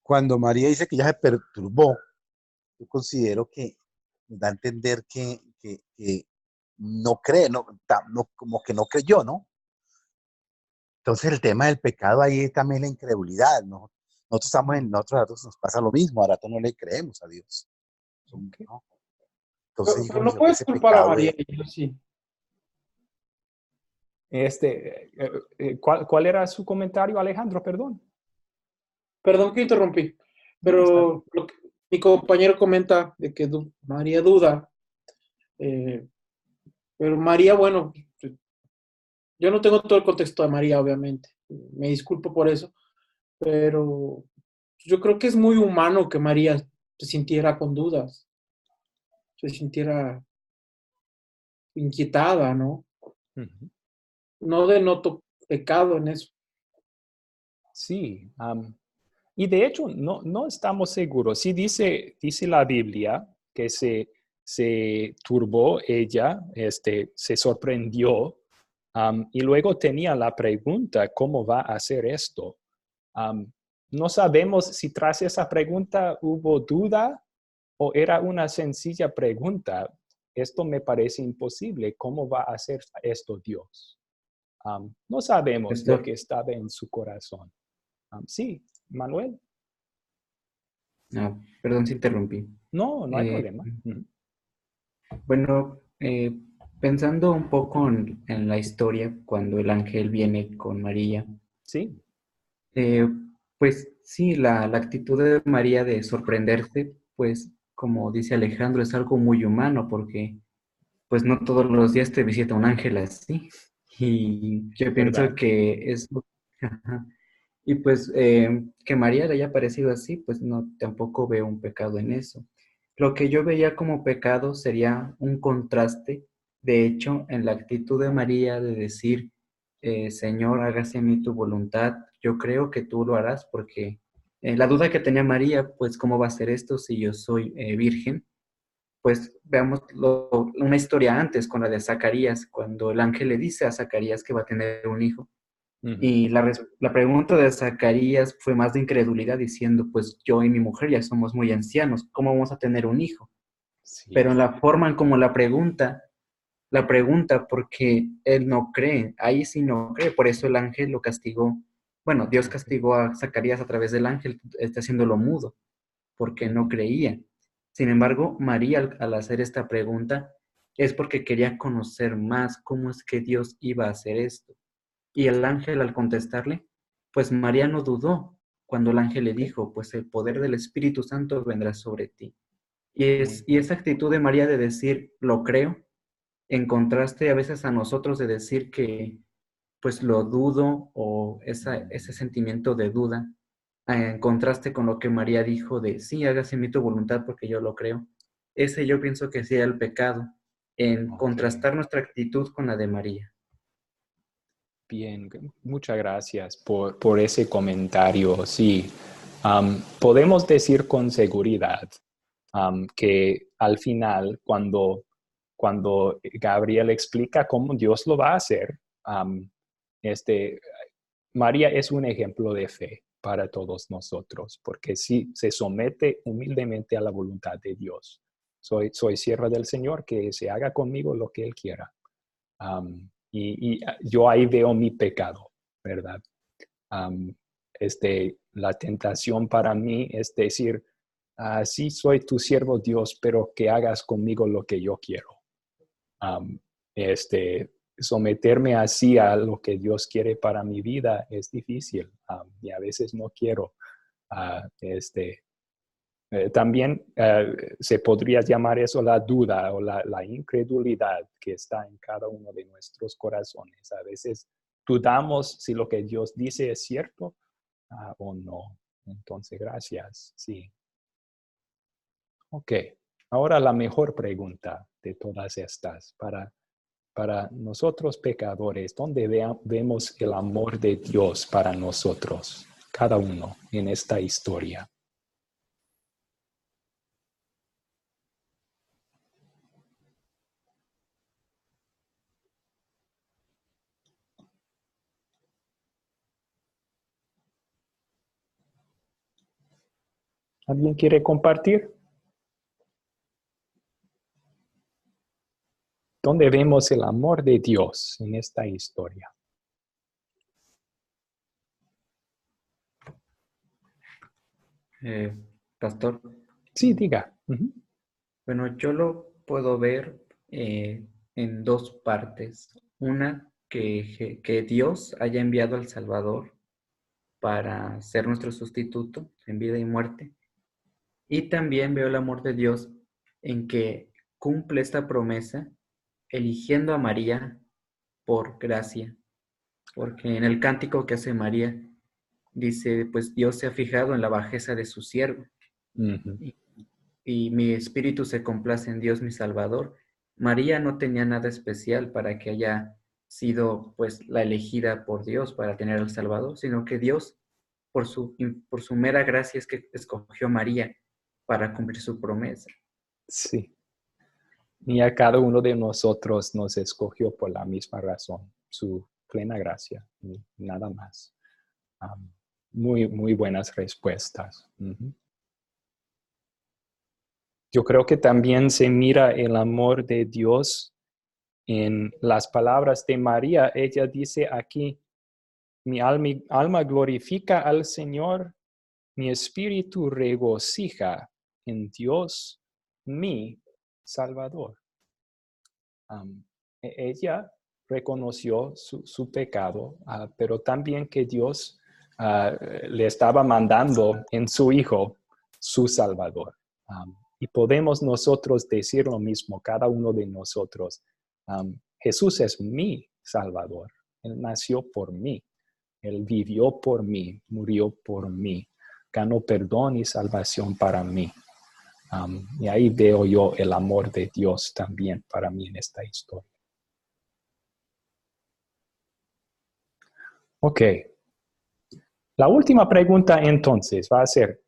Cuando María dice que ya se perturbó, yo considero que nos da a entender que no cree, como que no creyó, ¿no? Entonces el tema del pecado ahí es también la incredulidad, ¿no? Nosotros nos pasa lo mismo, a rato no le creemos a Dios. Okay. ¿No? Entonces, pero no puedes culpar a María, yo sí. ¿Cuál era su comentario, Alejandro? Perdón. Perdón que interrumpí, pero mi compañero comenta de que María duda, pero María, bueno, yo no tengo todo el contexto de María, obviamente, me disculpo por eso, pero yo creo que es muy humano que María se sintiera con dudas, se sintiera inquietada, ¿no? Uh-huh. No denoto pecado en eso. Sí, y de hecho no estamos seguros. Sí dice la Biblia que se turbó ella, se sorprendió, y luego tenía la pregunta, ¿cómo va a hacer esto? No sabemos si tras esa pregunta hubo duda o era una sencilla pregunta. Esto me parece imposible. ¿Cómo va a hacer esto Dios? No sabemos lo que estaba en su corazón. Sí, Manuel. No, perdón si interrumpí. No hay problema. Bueno, pensando un poco en la historia, cuando el ángel viene con María. Sí. Pues sí, la actitud de María de sorprenderse, pues como dice Alejandro, es algo muy humano porque pues no todos los días te visita un ángel así. Y yo pienso que es... Y pues que María le haya parecido así, pues no, tampoco veo un pecado en eso. Lo que yo veía como pecado sería un contraste, de hecho, en la actitud de María de decir, Señor, hágase en mí tu voluntad, yo creo que tú lo harás, porque la duda que tenía María, pues, ¿cómo va a ser esto si yo soy virgen? Pues veamos una historia antes con la de Zacarías, cuando el ángel le dice a Zacarías que va a tener un hijo. Y la pregunta de Zacarías fue más de incredulidad, diciendo, pues yo y mi mujer ya somos muy ancianos, ¿cómo vamos a tener un hijo? Sí. Pero en la forma en como la pregunta porque él no cree, ahí sí no cree, por eso el ángel lo castigó. Bueno, Dios castigó a Zacarías a través del ángel, está haciéndolo mudo, porque no creía. Sin embargo, María al hacer esta pregunta es porque quería conocer más cómo es que Dios iba a hacer esto. Y el ángel al contestarle, pues María no dudó cuando el ángel le dijo, pues el poder del Espíritu Santo vendrá sobre ti. Y esa actitud de María de decir, lo creo, en contraste a veces a nosotros de decir que pues lo dudo o ese sentimiento de duda, en contraste con lo que María dijo de, sí, hágase en mí tu voluntad porque yo lo creo. Ese yo pienso que sería el pecado, en contrastar nuestra actitud con la de María. Bien, muchas gracias por ese comentario. Sí, podemos decir con seguridad que al final, cuando Gabriel explica cómo Dios lo va a hacer, María es un ejemplo de fe para todos nosotros, porque sí se somete humildemente a la voluntad de Dios. Soy sierva del Señor, que se haga conmigo lo que Él quiera. Y yo ahí veo mi pecado, ¿verdad? La tentación para mí es decir, sí soy tu siervo Dios, pero que hagas conmigo lo que yo quiero. Someterme así a lo que Dios quiere para mi vida es difícil y a veces no quiero. También se podría llamar eso la duda o la incredulidad que está en cada uno de nuestros corazones. A veces dudamos si lo que Dios dice es cierto o no. Entonces, gracias. Sí. Ok. Ahora la mejor pregunta de todas estas para nosotros pecadores, ¿dónde vemos el amor de Dios para nosotros, cada uno en esta historia? ¿Alguien quiere compartir? ¿Dónde vemos el amor de Dios en esta historia? Pastor. Sí, diga. Bueno, yo lo puedo ver en dos partes. Una, que Dios haya enviado al Salvador para ser nuestro sustituto en vida y muerte. Y también veo el amor de Dios en que cumple esta promesa eligiendo a María por gracia. Porque en el cántico que hace María dice, pues Dios se ha fijado en la bajeza de su siervo. Y mi espíritu se complace en Dios mi Salvador. María no tenía nada especial para que haya sido pues la elegida por Dios para tener al Salvador, sino que Dios por su mera gracia es que escogió a María para cumplir su promesa. Sí. Y a cada uno de nosotros nos escogió por la misma razón, su plena gracia, y nada más. Muy, muy buenas respuestas. Yo creo que también se mira el amor de Dios en las palabras de María. Ella dice aquí, mi alma glorifica al Señor, mi espíritu regocija en Dios, mi Salvador. Ella reconoció su pecado, pero también que Dios le estaba mandando en su Hijo su Salvador. Y podemos nosotros decir lo mismo, cada uno de nosotros. Jesús es mi Salvador. Él nació por mí. Él vivió por mí, murió por mí. Ganó perdón y salvación para mí. Y ahí veo yo el amor de Dios también para mí en esta historia. Ok. La última pregunta entonces va a ser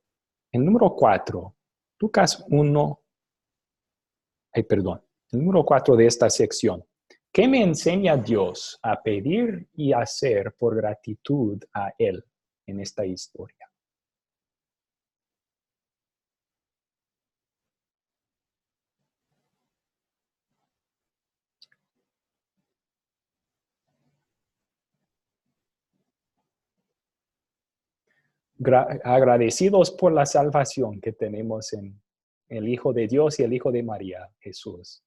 el número 4. Lucas 1. El número 4 de esta sección. ¿Qué me enseña Dios a pedir y hacer por gratitud a Él en esta historia? Agradecidos por la salvación que tenemos en el Hijo de Dios y el Hijo de María, Jesús.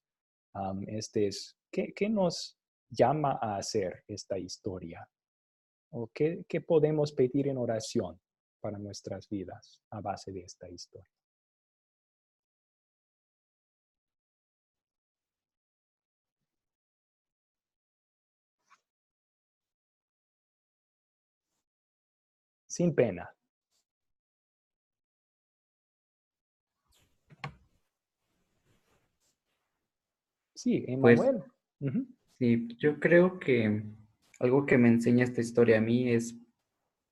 ¿Qué nos llama a hacer esta historia? ¿O qué podemos pedir en oración para nuestras vidas a base de esta historia? Sin pena. Sí, Emmanuel. Pues, sí, yo creo que algo que me enseña esta historia a mí es,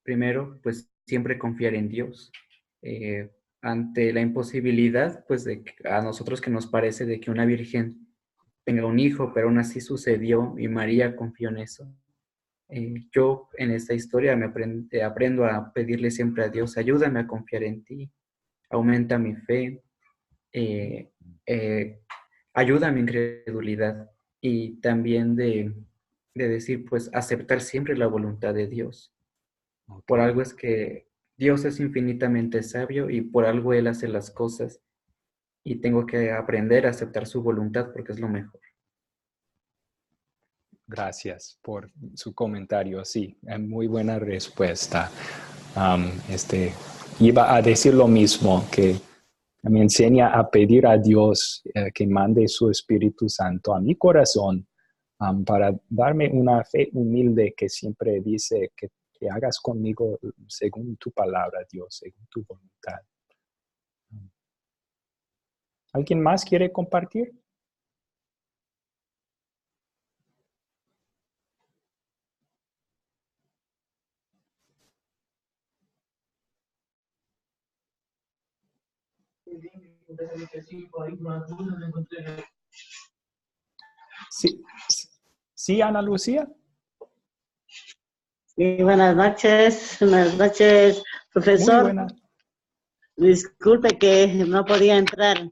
primero, pues siempre confiar en Dios. ante la imposibilidad, pues de que a nosotros que nos parece de que una virgen tenga un hijo, pero aún así sucedió y María confió en eso. Yo en esta historia aprendo a pedirle siempre a Dios, ayúdame a confiar en ti, aumenta mi fe, ayuda a mi incredulidad y también de decir, pues, aceptar siempre la voluntad de Dios. Okay. Por algo es que Dios es infinitamente sabio y por algo Él hace las cosas y tengo que aprender a aceptar su voluntad porque es lo mejor. Gracias por su comentario. Sí, muy buena respuesta. Iba a decir lo mismo, que me enseña a pedir a Dios que mande su Espíritu Santo a mi corazón para darme una fe humilde que siempre dice que hagas conmigo según tu palabra, Dios, según tu voluntad. ¿Alguien más quiere compartir? Sí, Ana Lucía. Sí, buenas noches, profesor. Muy buenas. Disculpe que no podía entrar.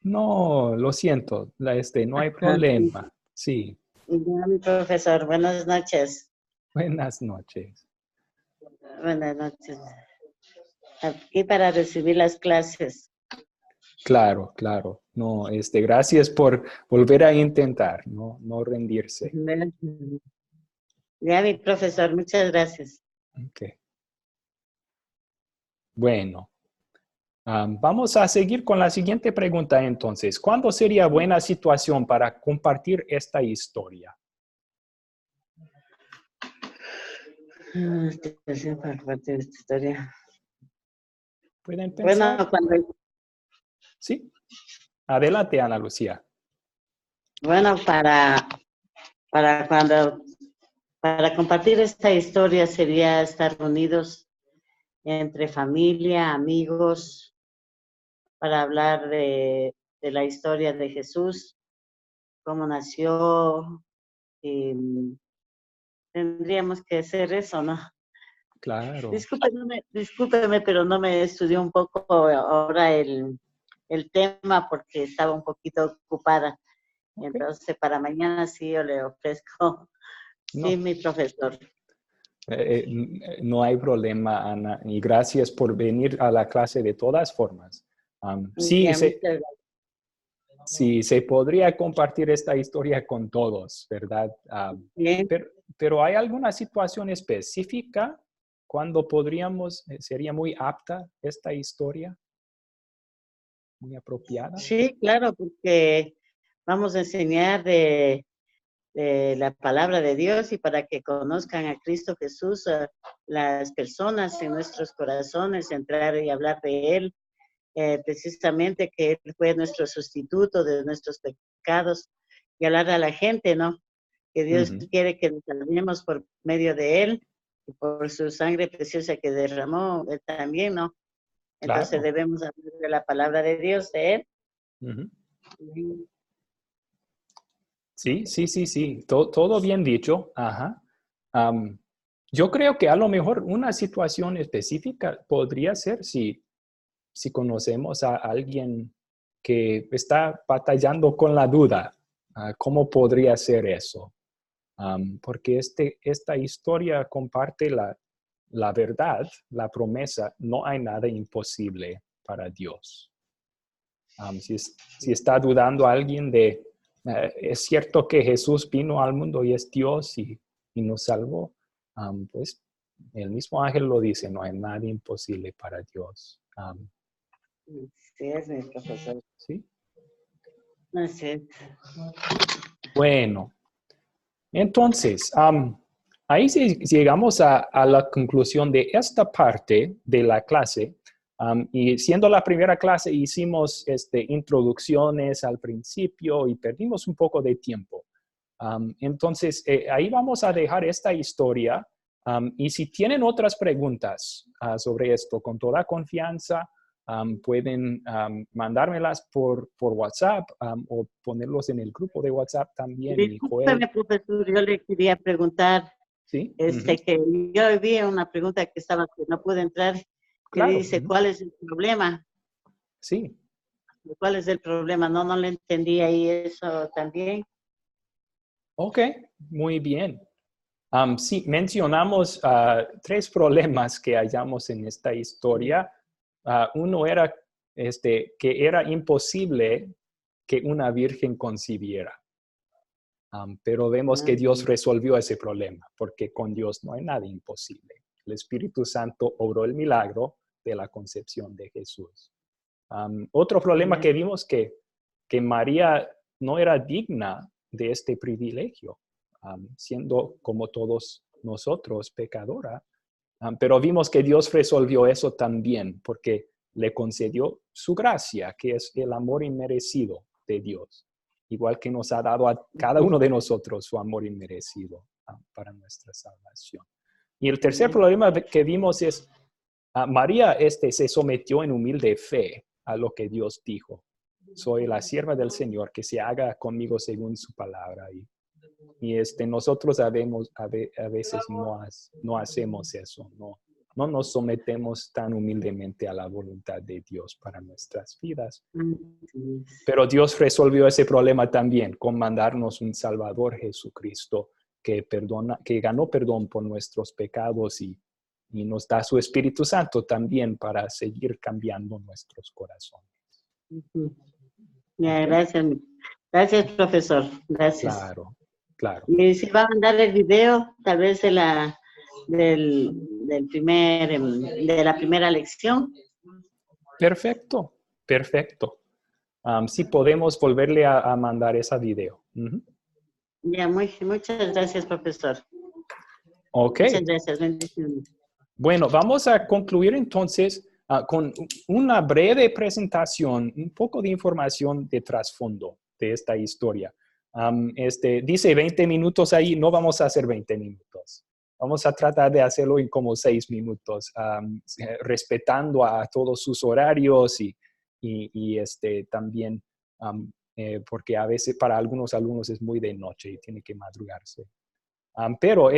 No, lo siento, no hay problema. Sí. Ya, mi profesor, buenas noches. Buenas noches. Buenas noches. Aquí para recibir las clases. Claro, claro. No, gracias por volver a intentar, no rendirse. Ya, mi profesor, muchas gracias. Okay. Bueno, vamos a seguir con la siguiente pregunta entonces. ¿Cuándo sería buena situación para compartir esta historia? Para compartir esta historia. ¿Pueden pensar? Bueno, cuando... Sí. Adelante, Ana Lucía. Bueno, para compartir esta historia sería estar unidos entre familia, amigos, para hablar de la historia de Jesús, cómo nació, y tendríamos que hacer eso, ¿no? Claro. Discúlpeme, pero no me estudió un poco ahora el tema porque estaba un poquito ocupada. Okay. Entonces, para mañana sí yo le ofrezco. No. Sí, mi profesor. No hay problema, Ana, y gracias por venir a la clase de todas formas. Sí, se podría compartir esta historia con todos, ¿verdad? Pero ¿hay alguna situación específica cuando sería muy apta esta historia? ¿Muy apropiada? Sí, claro, porque vamos a enseñar de la palabra de Dios y para que conozcan a Cristo Jesús, las personas en nuestros corazones, entrar y hablar de Él, precisamente que Él fue nuestro sustituto de nuestros pecados y hablar a la gente, ¿no? Que Dios quiere que nos salvemos por medio de Él y por su sangre preciosa que derramó Él también, ¿no? Entonces claro. Debemos hablar de la palabra de Dios, de Él. Sí. Todo bien dicho. Ajá. Yo creo que a lo mejor una situación específica podría ser si conocemos a alguien que está batallando con la duda. ¿Cómo podría ser eso? Porque esta historia comparte la verdad, la promesa. No hay nada imposible para Dios. Si está dudando alguien de... es cierto que Jesús vino al mundo y es Dios y nos salvó. Pues el mismo ángel lo dice, no hay nada imposible para Dios. Sí, es mi profesor. ¿Sí? Así es. Bueno, entonces, ahí llegamos a la conclusión de esta parte de la clase. Y siendo la primera clase, hicimos introducciones al principio y perdimos un poco de tiempo. Entonces, ahí vamos a dejar esta historia. Y si tienen otras preguntas sobre esto, con toda confianza, pueden mandármelas por WhatsApp o ponerlos en el grupo de WhatsApp también. Discúlpeme, profesor, yo le quería preguntar, ¿Sí? que yo vi una pregunta que no pude entrar, que Claro. dice, ¿cuál es el problema? Sí. ¿Cuál es el problema? No le entendí ahí eso también. Ok, muy bien. Sí, mencionamos 3 problemas que hallamos en esta historia. Uno era que era imposible que una virgen concibiera. Pero vemos que Dios resolvió ese problema, porque con Dios no hay nada imposible. El Espíritu Santo obró el milagro de la concepción de Jesús. Otro problema que vimos que María no era digna de este privilegio, siendo como todos nosotros pecadora, pero vimos que Dios resolvió eso también, porque le concedió su gracia, que es el amor inmerecido de Dios, igual que nos ha dado a cada uno de nosotros su amor inmerecido para nuestra salvación. Y el tercer problema que vimos es, María se sometió en humilde fe a lo que Dios dijo. Soy la sierva del Señor, que se haga conmigo según su palabra. Y nosotros a veces no hacemos eso, no nos sometemos tan humildemente a la voluntad de Dios para nuestras vidas. Pero Dios resolvió ese problema también con mandarnos un Salvador, Jesucristo, que ganó perdón por nuestros pecados y nos da su Espíritu Santo también para seguir cambiando nuestros corazones. Gracias. Gracias, profesor. Gracias. Claro. Y si va a mandar el video, tal vez de la primera lección. Perfecto. Sí podemos volverle a mandar ese video. Ya, muchas gracias, profesor. Ok. Muchas gracias, bendiciones. Bueno, vamos a concluir entonces con una breve presentación, un poco de información de trasfondo de esta historia. Dice 20 minutos ahí, no vamos a hacer 20 minutos. Vamos a tratar de hacerlo en como 6 minutos, respetando a todos sus horarios y también porque a veces para algunos alumnos es muy de noche y tiene que madrugarse. Pero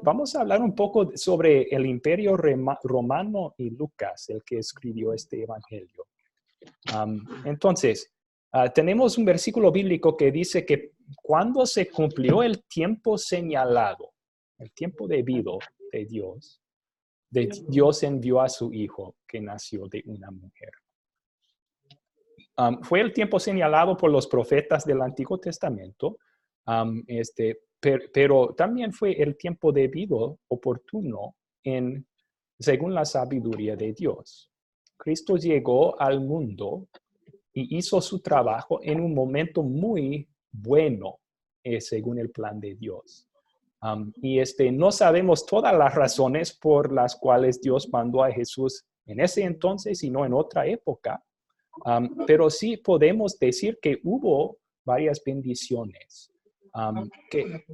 vamos a hablar un poco sobre el Imperio Romano y Lucas, el que escribió este evangelio. Entonces, tenemos un versículo bíblico que dice que cuando se cumplió el tiempo señalado, el tiempo debido de Dios envió a su Hijo que nació de una mujer. Fue el tiempo señalado por los profetas del Antiguo Testamento, pero también fue el tiempo debido, oportuno, según la sabiduría de Dios. Cristo llegó al mundo y hizo su trabajo en un momento muy bueno, según el plan de Dios. Y no sabemos todas las razones por las cuales Dios mandó a Jesús en ese entonces y no en otra época, pero sí podemos decir que hubo varias bendiciones que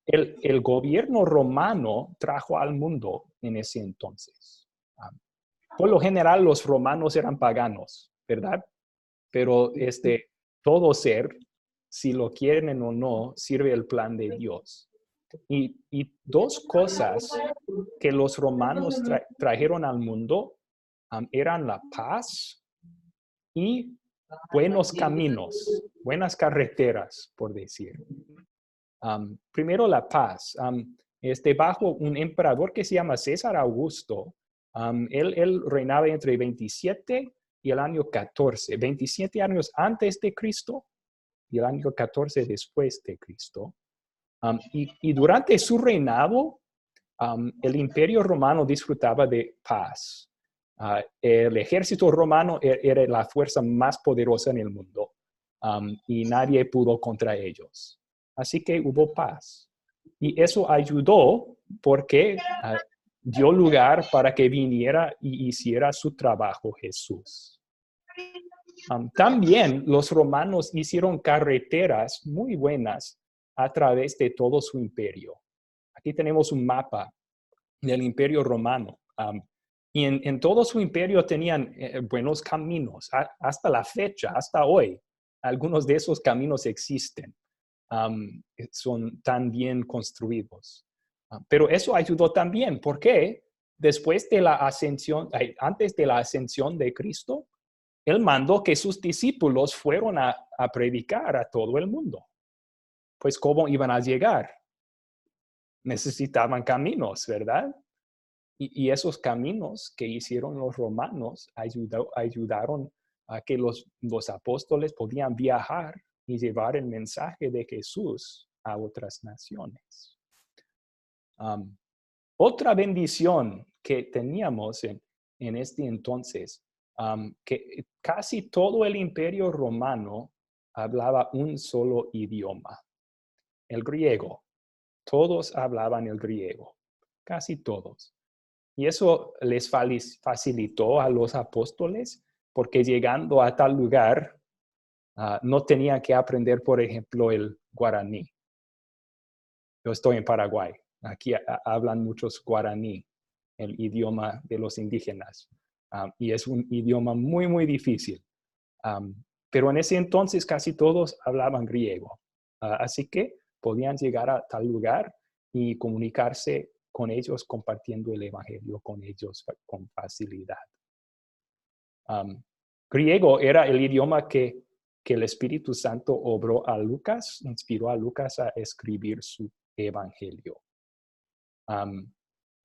el gobierno romano trajo al mundo en ese entonces. Por lo general, los romanos eran paganos, ¿verdad? Pero todo ser, si lo quieren o no, sirve el plan de Dios. Y 2 cosas que los romanos trajeron al mundo eran la paz y buenos caminos, buenas carreteras, por decir. Primero la paz. Bajo un emperador que se llama César Augusto, él reinaba entre 27 y el año 14, 27 años antes de Cristo y el año 14 después de Cristo. Y durante su reinado, el Imperio Romano disfrutaba de paz. El ejército romano era la fuerza más poderosa en el mundo y nadie pudo contra ellos. Así que hubo paz. Y eso ayudó porque dio lugar para que viniera y hiciera su trabajo Jesús. También los romanos hicieron carreteras muy buenas a través de todo su imperio. Aquí tenemos un mapa del Imperio Romano. Y en todo su imperio tenían buenos caminos. Hasta la fecha, hasta hoy, algunos de esos caminos existen. Son tan bien construidos. Pero eso ayudó también, porque después de la ascensión, antes de la ascensión de Cristo, Él mandó que sus discípulos fueron a predicar a todo el mundo. Pues, ¿cómo iban a llegar? Necesitaban caminos, ¿verdad? Y esos caminos que hicieron los romanos ayudaron a que los apóstoles podían viajar y llevar el mensaje de Jesús a otras naciones. Otra bendición que teníamos en este entonces, que casi todo el imperio romano hablaba un solo idioma, el griego. Todos hablaban el griego, casi todos. Y eso les facilitó a los apóstoles, porque llegando a tal lugar, no tenían que aprender, por ejemplo, el guaraní. Yo estoy en Paraguay. Aquí hablan muchos guaraní, el idioma de los indígenas. Y es un idioma muy, muy difícil. Pero en ese entonces casi todos hablaban griego. Así que podían llegar a tal lugar y comunicarse con ellos, compartiendo el evangelio con ellos con facilidad. Griego era el idioma que el Espíritu Santo obró a Lucas, inspiró a Lucas a escribir su evangelio.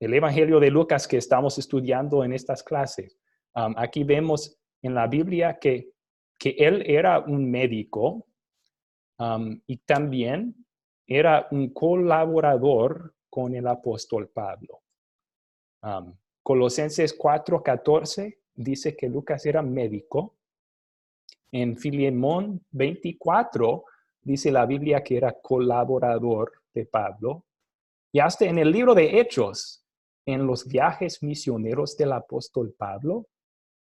El evangelio de Lucas que estamos estudiando en estas clases. Aquí vemos en la Biblia que él era un médico y también era un colaborador con el apóstol Pablo. Colosenses 4:14 dice que Lucas era médico. En Filemón 24 dice la Biblia que era colaborador de Pablo. Y hasta en el libro de Hechos, en los viajes misioneros del apóstol Pablo,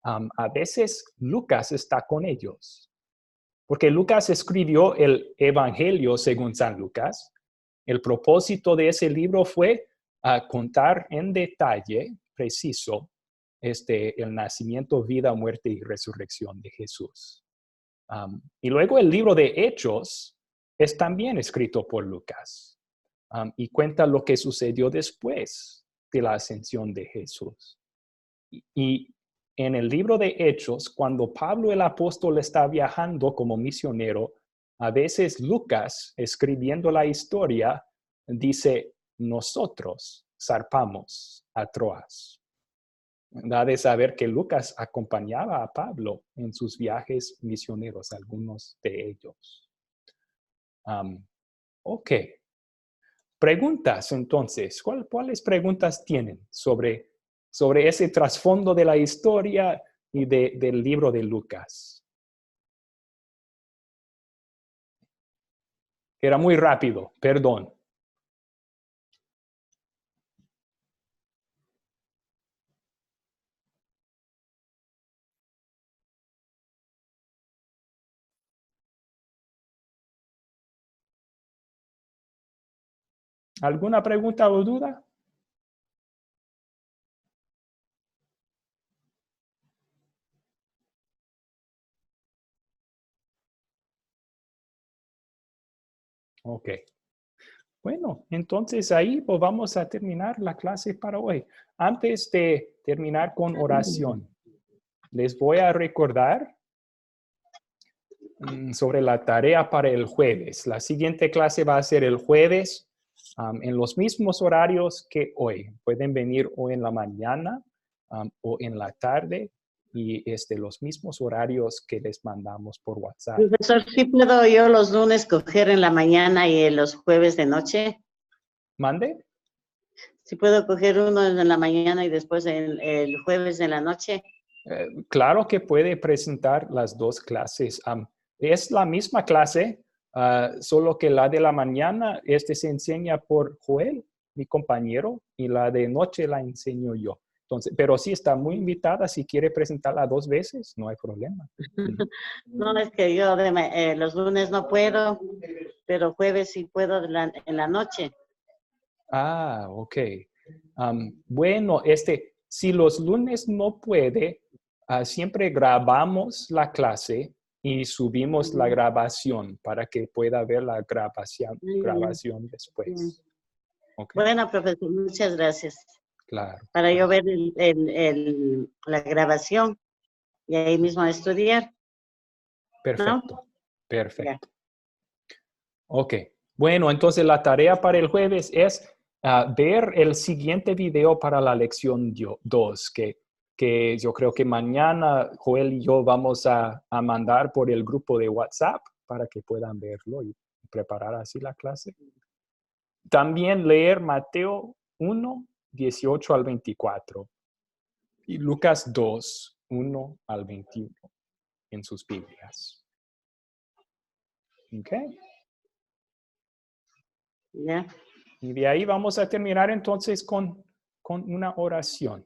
a veces Lucas está con ellos. Porque Lucas escribió el Evangelio según San Lucas. El propósito de ese libro fue contar en detalle preciso el nacimiento, vida, muerte y resurrección de Jesús. Y luego el libro de Hechos es también escrito por Lucas y cuenta lo que sucedió después de la ascensión de Jesús. Y en el libro de Hechos, cuando Pablo el apóstol está viajando como misionero, a veces Lucas, escribiendo la historia, dice, nosotros zarpamos a Troas. Da de saber que Lucas acompañaba a Pablo en sus viajes misioneros, algunos de ellos. Ok. Preguntas, entonces. ¿Cuáles preguntas tienen sobre ese trasfondo de la historia y del libro de Lucas? Era muy rápido, perdón. ¿Alguna pregunta o duda? Ok. Bueno, entonces ahí pues vamos a terminar la clase para hoy. Antes de terminar con oración, les voy a recordar sobre la tarea para el jueves. La siguiente clase va a ser el jueves en los mismos horarios que hoy. Pueden venir o en la mañana o en la tarde y los mismos horarios que les mandamos por WhatsApp. Profesor, ¿sí puedo yo los lunes coger en la mañana y los jueves de noche? ¿Mande? ¿Sí puedo coger uno en la mañana y después el jueves en la noche? Claro que puede presentar las dos clases. Es la misma clase, solo que la de la mañana se enseña por Joel, mi compañero, y la de noche la enseño yo. Entonces, pero sí está muy invitada. Si quiere presentarla 2 veces, no hay problema. No, es que yo los lunes no puedo, pero jueves sí puedo en la noche. Ah, ok. Bueno, Si los lunes no puede, siempre grabamos la clase y subimos la grabación para que pueda ver la grabación después. Okay. Bueno, profesor, muchas gracias. Claro. Para yo ver la grabación y ahí mismo estudiar. Perfecto, ¿no? perfecto. Ok, bueno, entonces la tarea para el jueves es ver el siguiente video para la lección 2, que yo creo que mañana Joel y yo vamos a mandar por el grupo de WhatsApp para que puedan verlo y preparar así la clase. También leer Mateo 1, 18 al 24 y Lucas 2, 1 al 21 en sus Biblias. ¿Ok? Ya. Y de ahí vamos a terminar entonces con una oración.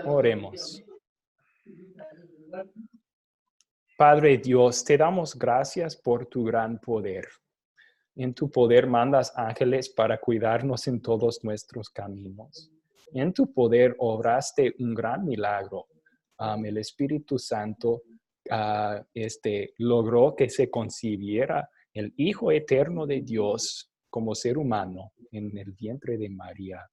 Oremos. Padre Dios, te damos gracias por tu gran poder. En tu poder mandas ángeles para cuidarnos en todos nuestros caminos. En tu poder obraste un gran milagro. El Espíritu Santo logró que se concibiera el Hijo Eterno de Dios como ser humano en el vientre de María.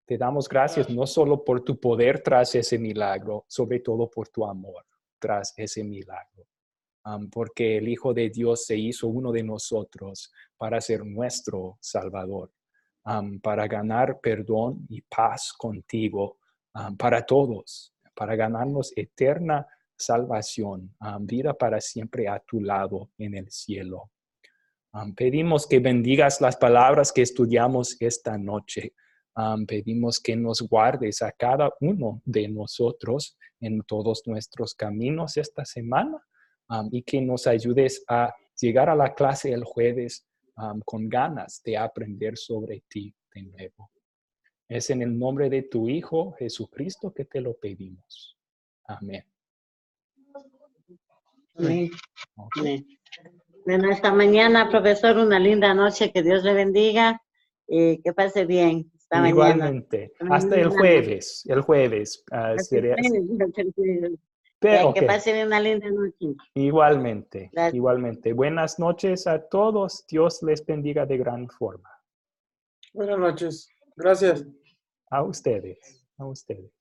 Te damos gracias no solo por tu poder tras ese milagro, sobre todo por tu amor tras ese milagro. Porque el Hijo de Dios se hizo uno de nosotros para ser nuestro Salvador, para ganar perdón y paz contigo para todos, para ganarnos eterna salvación, vida para siempre a tu lado en el cielo. Pedimos que bendigas las palabras que estudiamos esta noche. Pedimos que nos guardes a cada uno de nosotros en todos nuestros caminos esta semana y que nos ayudes a llegar a la clase el jueves con ganas de aprender sobre ti de nuevo. Es en el nombre de tu Hijo Jesucristo que te lo pedimos. Amén. Amén. Okay. Bueno, hasta mañana, profesor. Una linda noche. Que Dios le bendiga y que pase bien. Hasta Igualmente. Mañana. Hasta el jueves. El jueves. Okay. Que pase una linda noche. Igualmente. Gracias. Igualmente. Buenas noches a todos. Dios les bendiga de gran forma. Buenas noches. Gracias. A ustedes. A ustedes.